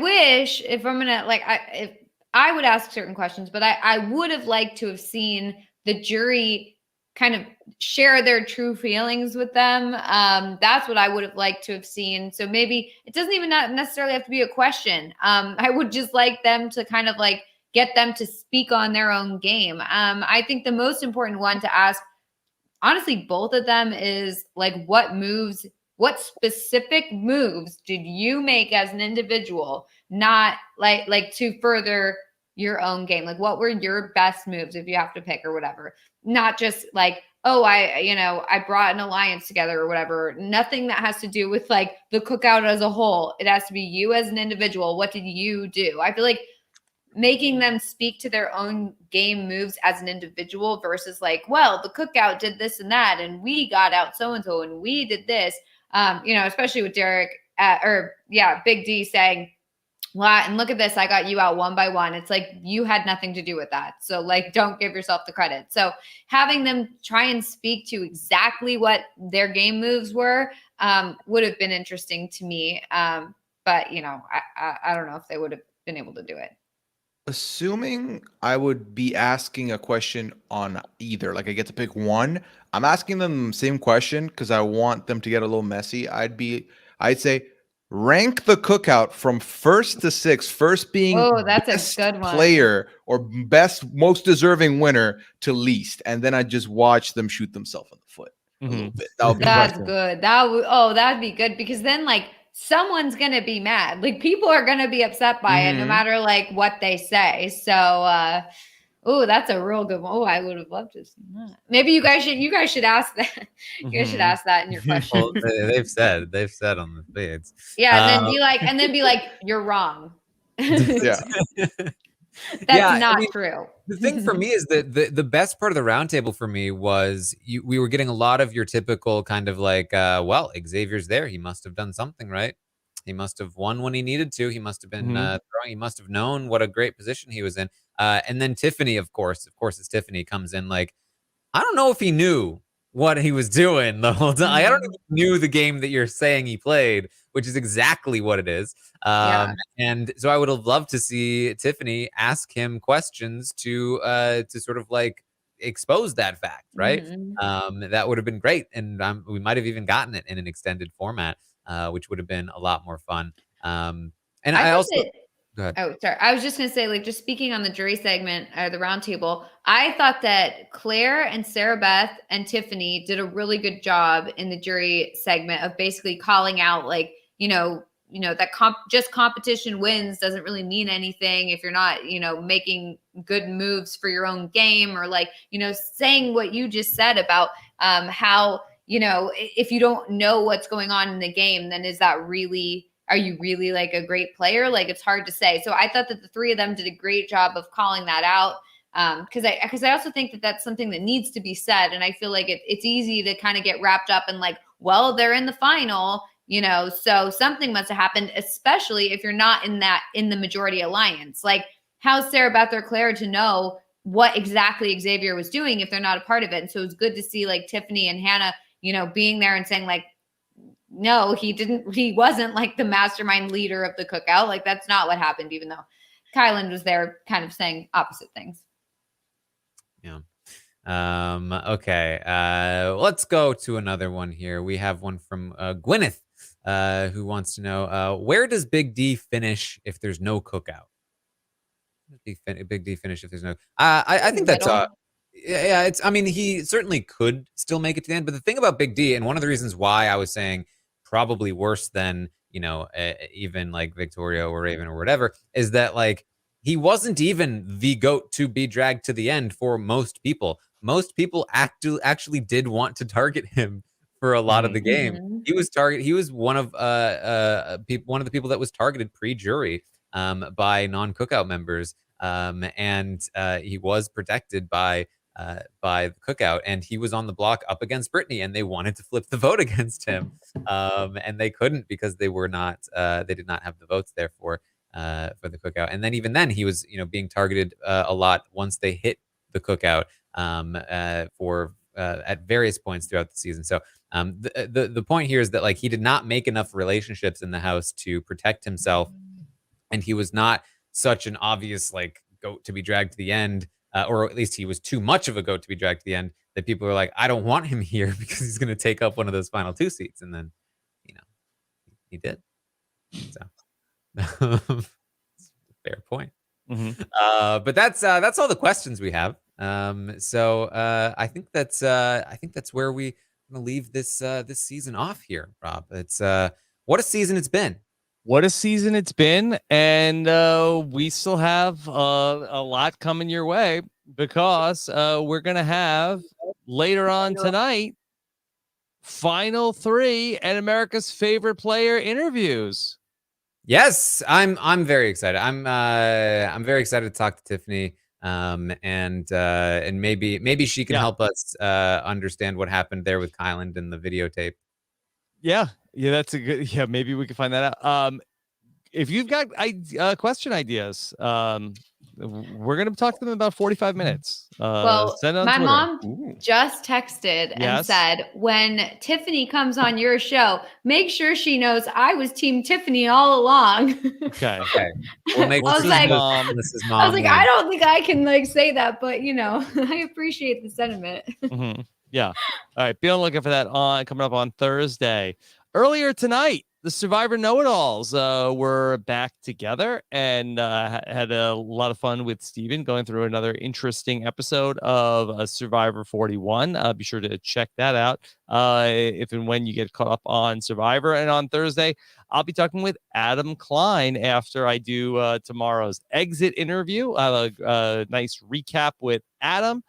wish, if I'm gonna if I would ask certain questions, but I would have liked to have seen the jury kind of share their true feelings with them. That's what I would have liked to have seen. So maybe it doesn't even not necessarily have to be a question. I would just like them to kind of like get them to speak on their own game. I think the most important one to ask, honestly, both of them, is like, what specific moves did you make as an individual, not like to further your own game? Like, what were your best moves, if you have to pick, or whatever? Not just like, oh, I brought an alliance together or whatever. Nothing that has to do with like the cookout as a whole. It has to be you as an individual. What did you do? I feel like making them speak to their own game moves as an individual versus like, well, the cookout did this and that, and we got out so-and-so and we did this, especially with Derek Big D saying, well, and look at this, I got you out one by one. It's like, you had nothing to do with that. So like, don't give yourself the credit. So having them try and speak to exactly what their game moves were would have been interesting to me. But I don't know if they would have been able to do it. Assuming I would be asking a question on either, like I get to pick one, I'm asking them the same question because I want them to get a little messy. I'd say rank the cookout from first to sixth, first being that's best a good one. player or best, most deserving winner to least. And then I just watch them shoot themselves in the foot a little bit. That's good. That'd be good because then like someone's going to be mad. Like people are going to be upset by it no matter like what they say. So, that's a real good one. Oh, I would have loved to see that. Maybe you guys should ask that. You guys should ask that in your question. Well, they've said on the feeds. Yeah, and then be like, you're wrong. Yeah. That's not true. The thing for me is that the best part of the roundtable for me was we were getting a lot of your typical kind of like, well, Xavier's there. He must have done something right. He must have won when he needed to. He must have been throwing. He must have known what a great position he was in. And then Tiffany, of course, as Tiffany comes in, like, I don't know if he knew what he was doing the whole time. I don't know if he knew the game that you're saying he played, which is exactly what it is. And so I would have loved to see Tiffany ask him questions to sort of like expose that fact, right? That would have been great. And we might have even gotten it in an extended format, which would have been a lot more fun. And I also... Go ahead. Oh, sorry. I was just going to say, like, just speaking on the jury segment or the roundtable, I thought that Claire and Sarah Beth and Tiffany did a really good job in the jury segment of basically calling out, like, that just competition wins doesn't really mean anything if you're not, making good moves for your own game or like, saying what you just said about how, if you don't know what's going on in the game, then are you really like a great player? Like it's hard to say. So I thought that the three of them did a great job of calling that out. Because I also think that that's something that needs to be said. And I feel like it's easy to kind of get wrapped up in like, well, they're in the final, so something must have happened, especially if you're not in the majority alliance. Like how's Sarah Beth or Claire to know what exactly Xavier was doing if they're not a part of it? And so it's good to see like Tiffany and Hannah, being there and saying like, no, he wasn't like the mastermind leader of the cookout. Like that's not what happened, even though Kyland was there kind of saying opposite things. Yeah. Okay. Let's go to another one here. We have one from Gwyneth, who wants to know, where does Big D finish if there's no cookout? Big D finish if there's no, I think that's, he certainly could still make it to the end, but the thing about Big D, and one of the reasons why I was saying probably worse than, even like Victoria or Raven or whatever, is that like, he wasn't even the GOAT to be dragged to the end for most people. Most people actually did want to target him for a lot of the game. He was one of the people that was targeted pre-jury by non-cookout members. And he was protected by the cookout, and he was on the block up against Brittany, and they wanted to flip the vote against him. And they couldn't because they did not have the votes there for the cookout. And then even then he was, being targeted a lot once they hit the cookout at various points throughout the season. So the point here is that like he did not make enough relationships in the house to protect himself, and he was not such an obvious like GOAT to be dragged to the end, or at least he was too much of a GOAT to be dragged to the end, that people were like, I don't want him here because he's going to take up one of those final 2 seats. And then, he did. So fair point. But that's all the questions we have. So I think that's where we're gonna leave this season off here, Rob. It's what a season it's been. What a season it's been, and we still have a lot coming your way because we're gonna have later on tonight, final 3 and America's favorite player interviews. Yes, I'm very excited. I'm very excited to talk to Tiffany. And maybe she can help us understand what happened there with Kyland and the videotape. Yeah, that's a good. Yeah, maybe we can find that out. If you've got question ideas, we're gonna talk to them in about 45 minutes. Well, send on my Twitter. mom just texted and said, when Tiffany comes on your show, make sure she knows I was Team Tiffany all along. Okay. We'll make I was like, Mom. I was like, I don't think I can like say that, but you know, I appreciate the sentiment. Mm-hmm. Yeah. All right. Be on the lookout for that coming up on Thursday. Earlier tonight, the Survivor Know-It-Alls were back together and had a lot of fun with Steven going through another interesting episode of Survivor 41. Be sure to check that out if and when you get caught up on Survivor. And on Thursday, I'll be talking with Adam Klein after I do tomorrow's exit interview. I'll have a nice recap with Adam,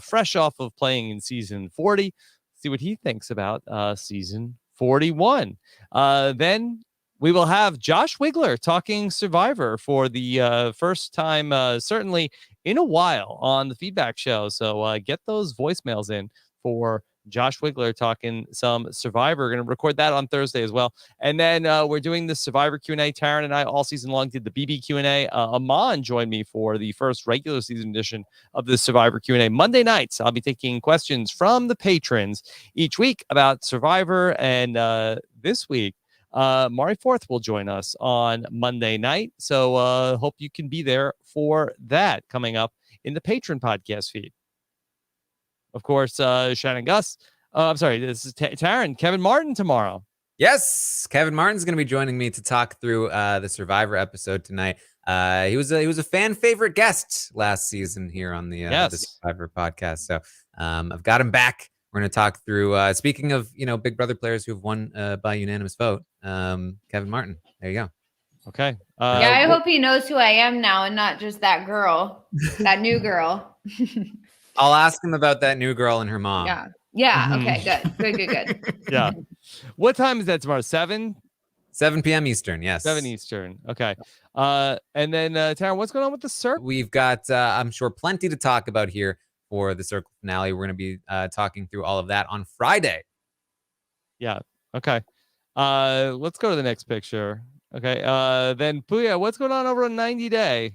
fresh off of playing in season 40. See what he thinks about season 41. Then we will have Josh Wigler talking Survivor for the first time, certainly in a while, on the feedback show. So get those voicemails in for Josh Wigler talking some Survivor. We're going to record that on Thursday as well. And then we're doing the Survivor Q&A. Taran and I all season long did the BB Q&A. Aman joined me for the first regular season edition of the Survivor Q&A. Monday nights, I'll be taking questions from the patrons each week about Survivor. And this week, Mari Forth will join us on Monday night. So hope you can be there for that coming up in the patron podcast feed. Of course, Shannon Gus. I'm sorry, this is Taran. Kevin Martin tomorrow. Yes, Kevin Martin's going to be joining me to talk through the Survivor episode tonight. He was a fan favorite guest last season here on the Survivor podcast. So I've got him back. We're going to talk through. Speaking of Big Brother players who have won by unanimous vote, Kevin Martin. There you go. Okay. Yeah, I hope he knows who I am now and not just that girl, that new girl. I'll ask him about that new girl and her mom. Yeah. Yeah. Okay. Good. Yeah. What time is that tomorrow? 7 p.m. Eastern. Yes. 7 Eastern. Okay. And then Taran, what's going on with the circle? We've got, I'm sure, plenty to talk about here for the circle finale. We're going to be talking through all of that on Friday. Yeah. Okay. Let's go to the next picture. Okay. Then Pooya, what's going on over on 90 Day?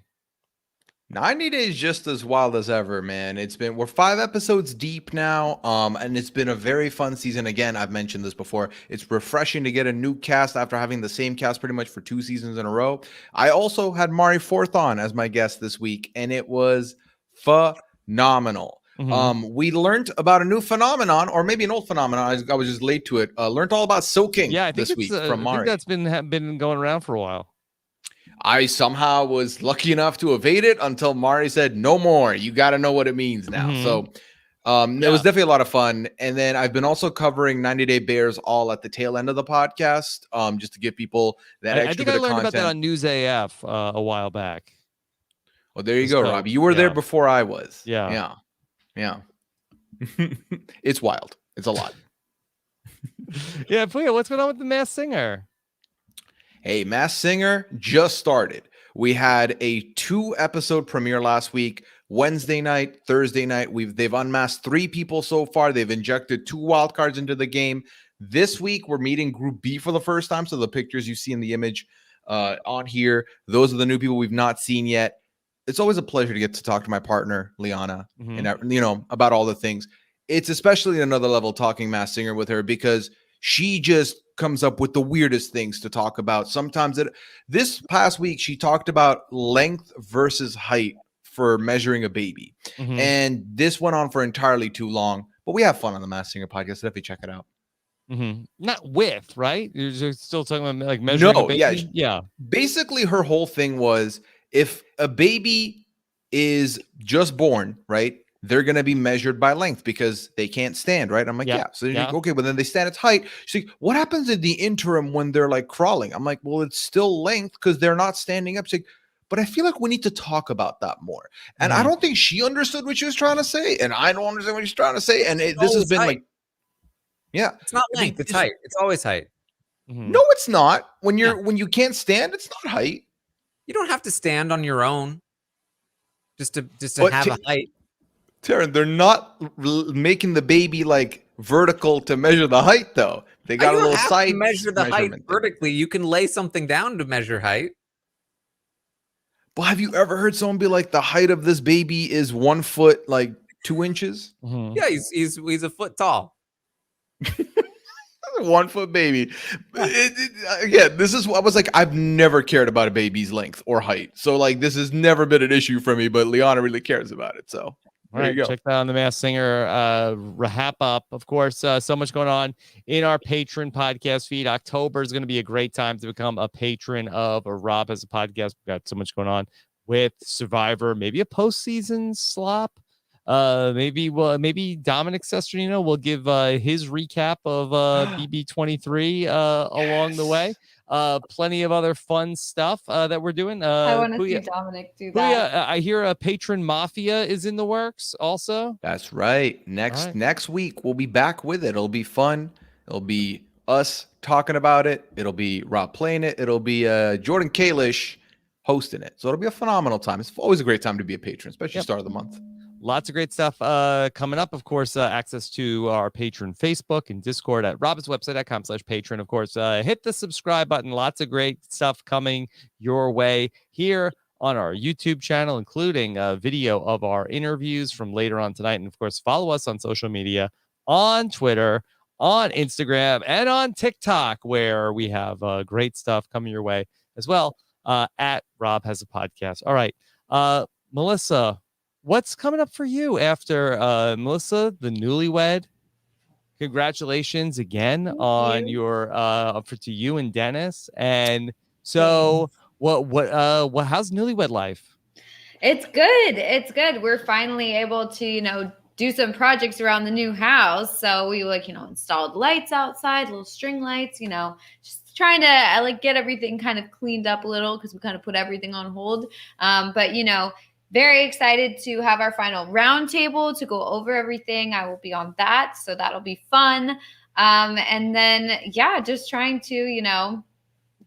90 days just as wild as ever, man. We're 5 episodes deep now, and it's been a very fun season. Again, I've mentioned this before. It's refreshing to get a new cast after having the same cast pretty much for 2 seasons in a row. I also had Mari Forth on as my guest this week, and it was phenomenal. Mm-hmm. We learned about a new phenomenon, or maybe an old phenomenon. I was just late to it. Learned all about soaking this week from Mari. I think that's been going around for a while. I somehow was lucky enough to evade it until Mari said, no more. You got to know what it means now. Mm-hmm. So it was definitely a lot of fun. And then I've been also covering 90 Day Bears all at the tail end of the podcast, just to give people that extra bit of content. I think I learned about that on News AF a while back. Well, there you go, Robbie. You were there before I was. Yeah. It's wild. It's a lot. Yeah, Pooya, what's going on with the Masked Singer? Hey, Masked Singer just started. We had a 2-episode premiere last week, Wednesday night, Thursday night. They've unmasked 3 people so far. They've injected 2 wild cards into the game. This week, we're meeting Group B for the first time. So the pictures you see in the image on here, those are the new people we've not seen yet. It's always a pleasure to get to talk to my partner, Liana, and about all the things. It's especially another level talking Masked Singer with her because she just comes up with the weirdest things to talk about. Sometimes this past week, she talked about length versus height for measuring a baby. Mm-hmm. And this went on for entirely too long, but we have fun on the Masked Singer podcast. So definitely check it out. Mm-hmm. Not width, right? You're still talking about like measuring a baby? Yeah. Basically, her whole thing was if a baby is just born, right? They're going to be measured by length because they can't stand, right? I'm like, yeah. So like, okay, but then they stand its height. She's like, what happens in the interim when they're like crawling? I'm like, well, it's still length because they're not standing up. She's like, but I feel like we need to talk about that more. And I don't think she understood what she was trying to say, and I don't understand what she's trying to say. And this has been height. It's not length, it's height. It's always height. No, it's not. When you can't stand, it's not height. You don't have to stand on your own just to have a height. Taran, they're not making the baby like vertical to measure the height, though. They got a little side to measure the height vertically. You can lay something down to measure height. Well, have you ever heard someone be like, the height of this baby is 1 foot, like 2 inches? Yeah, he's a foot tall. 1 foot baby. Again, this is what I was like. I've never cared about a baby's length or height, so like this has never been an issue for me. But Liana really cares about it. So all right, check that out on the Masked Singer wrap up. Of course, so much going on in our patron podcast feed. October is going to be a great time to become a patron of Rob Has a Podcast. We've got so much going on with Survivor, maybe a postseason slop. Maybe Dominic Cesternino will give his recap of BB23 along the way. Plenty of other fun stuff that we're doing. I want to see Dominic do that. Pooya, I hear a patron mafia is in the works also. That's right. Next week we'll be back with it. It'll be fun. It'll be us talking about it. It'll be Rob playing it. It'll be Jordan Kalish hosting it. So it'll be a phenomenal time. It's always a great time to be a patron, especially start of the month. Lots of great stuff coming up. Of course, access to our patron Facebook and Discord at robbinswebsite.com/patron. Of course, hit the subscribe button. Lots of great stuff coming your way here on our YouTube channel, including a video of our interviews from later on tonight. And of course, follow us on social media, on Twitter, on Instagram, and on TikTok, where we have great stuff coming your way as well at Rob Has a Podcast. All right, Melissa, what's coming up for you after Melissa, the newlywed? Congratulations again on your to you and Dennis. And so how's newlywed life? It's good. It's good. We're finally able to, do some projects around the new house. So we installed lights outside, little string lights, just trying to get everything kind of cleaned up a little because we kind of put everything on hold. But very excited to have our final round table to go over everything. I will be on that, so that'll be fun. And then, just trying to,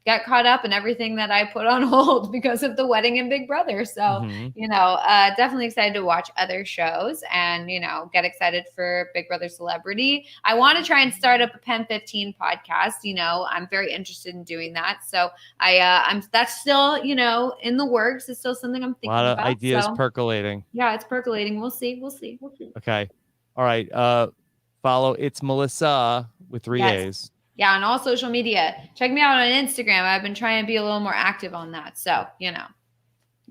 get caught up in everything that I put on hold because of the wedding and Big Brother. So, definitely excited to watch other shows and, get excited for Big Brother Celebrity. I want to try and start up a Pen 15 podcast. I'm very interested in doing that. So that's still, in the works. It's still something I'm thinking about. A lot of ideas percolating. Yeah, it's percolating. We'll see. Okay. All right. Follow It's Melissa with 3 A's. Yeah, on all social media. Check me out on Instagram. I've been trying to be a little more active on that. So, you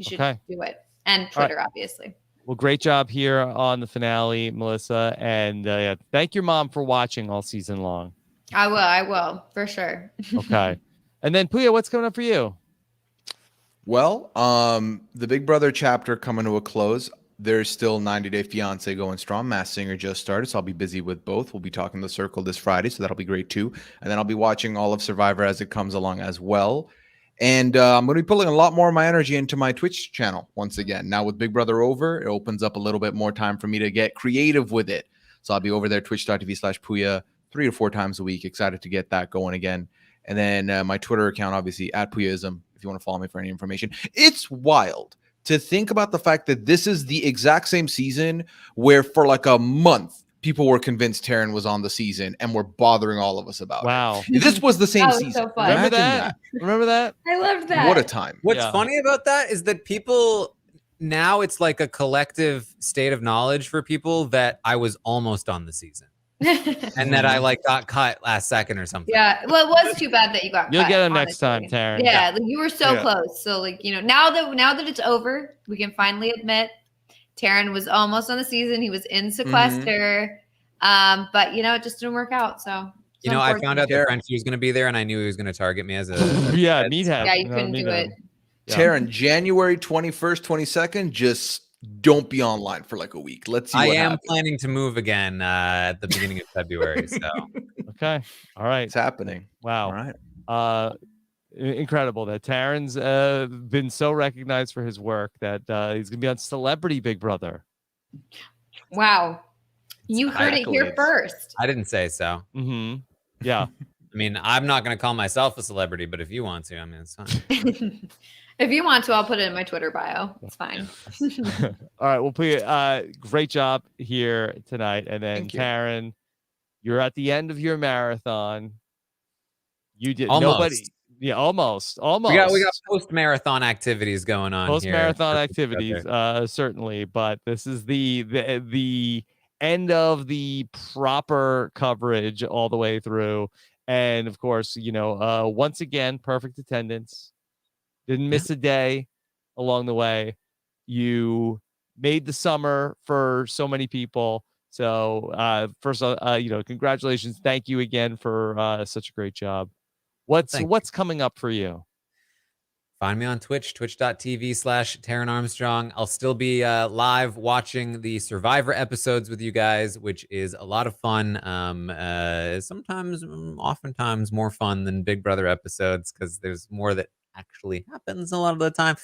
should do it. And Twitter, obviously. Well, great job here on the finale, Melissa. And thank your mom for watching all season long. I will, for sure. Okay. And then, Pooya, what's coming up for you? Well, the Big Brother chapter coming to a close. There's still 90 Day Fiancé going strong. Masked Singer just started, so I'll be busy with both. We'll be talking The Circle this Friday, so that'll be great too. And then I'll be watching all of Survivor as it comes along as well. And I'm going to be putting a lot more of my energy into my Twitch channel once again. Now with Big Brother over, it opens up a little bit more time for me to get creative with it. So I'll be over there, twitch.tv/Pooya, 3 to 4 times a week. Excited to get that going again. And then my Twitter account, obviously, @Pooyaism, if you want to follow me for any information. It's wild to think about the fact that this is the exact same season where for like a month, people were convinced Taran was on the season and were bothering all of us about it. This was the same season. So fun. Remember that? Remember that? I loved that. What a time. What's funny about that is that people now it's like a collective state of knowledge for people that I was almost on the season. And that I got cut last second or something. Yeah, well, it was too bad that you got cut. You'll get him next time, Taran. Yeah, you were so close. So now that it's over, we can finally admit Taran was almost on the season. He was in sequester, but it just didn't work out. So I found out that Frenchie was going to be there, and I knew he was going to target me as a meathead. Yeah, you couldn't do it. Taran, January 21st, 22nd, just don't be online for like a week. Let's see what happens. Planning to move again at the beginning of February. So okay. All right. It's happening. Wow. All right. incredible that Taran's been so recognized for his work that he's gonna be on Celebrity Big Brother. Wow. You heard it here first. I didn't say so. Mm-hmm. Yeah. I mean, I'm not going to call myself a celebrity, but if you want to, I mean, it's fine. If you want to, I'll put it in my Twitter bio. It's fine. All right. Well, Pooya, great job here tonight. And then Taran, you're at the end of your marathon. You did almost. Nobody. Yeah, almost. We got post-marathon activities going on. Post-marathon activities, certainly. But this is the end of the proper coverage all the way through. And of course, once again, perfect attendance. Didn't miss a day along the way. You made the summer for so many people. So first, congratulations. Thank you again for such a great job. What's coming up for you? Find me on Twitch, twitch.tv/Taran Armstrong. I'll still be live watching the Survivor episodes with you guys, which is a lot of fun. Oftentimes more fun than Big Brother episodes because there's more that actually happens a lot of the time.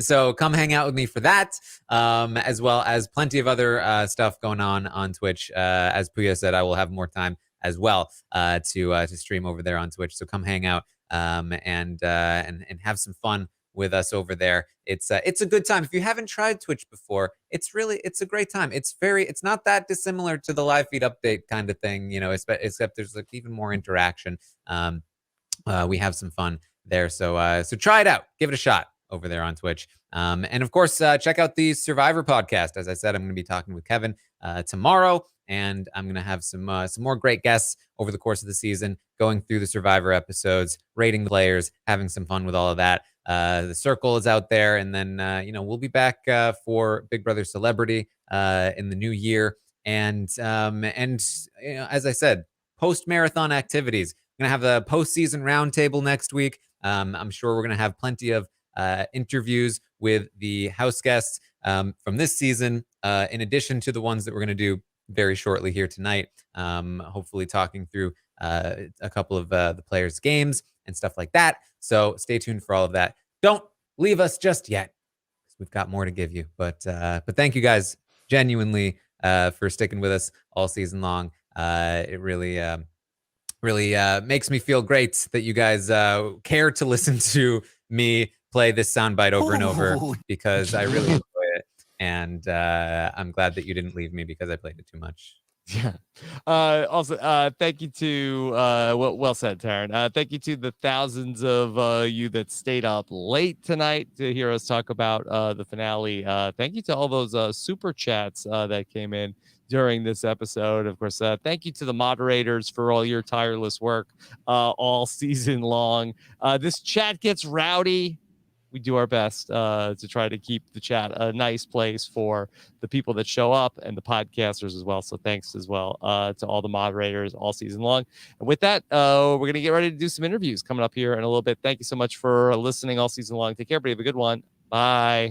So come hang out with me for that, as well as plenty of other stuff going on Twitch. As Pooya said, I will have more time as well to stream over there on Twitch. So come hang out. And have some fun with us over there. It's a good time. If you haven't tried Twitch before, it's a great time. It's not that dissimilar to the live feed update kind of thing, except there's like even more interaction. We have some fun there. So try it out. Give it a shot over there on Twitch. And of course, check out the Survivor podcast. As I said, I'm going to be talking with Kevin tomorrow. And I'm going to have some more great guests over the course of the season, going through the Survivor episodes, rating the players, having some fun with all of that. The circle is out there. And then, we'll be back for Big Brother Celebrity in the new year. And as I said, post-marathon activities. I'm going to have the postseason roundtable next week. I'm sure we're going to have plenty of interviews with the house guests from this season, in addition to the ones that we're going to do very shortly here tonight, hopefully talking through a couple of the players' games and stuff like that. So stay tuned for all of that. Don't leave us just yet. We've got more to give you. But thank you guys genuinely for sticking with us all season long. It really makes me feel great that you guys care to listen to me play this soundbite over and over, because I really enjoy it. And I'm glad that you didn't leave me because I played it too much. Yeah. Also, thank you to well said, Taran. Thank you to the thousands of you that stayed up late tonight to hear us talk about the finale. Thank you to all those super chats that came in during this episode. Of course, thank you to the moderators for all your tireless work all season long. This chat gets rowdy. We do our best to try to keep the chat a nice place for the people that show up and the podcasters as well. So thanks as well to all the moderators all season long. And with that, we're going to get ready to do some interviews coming up here in a little bit. Thank you so much for listening all season long. Take care, everybody. Have a good one. Bye.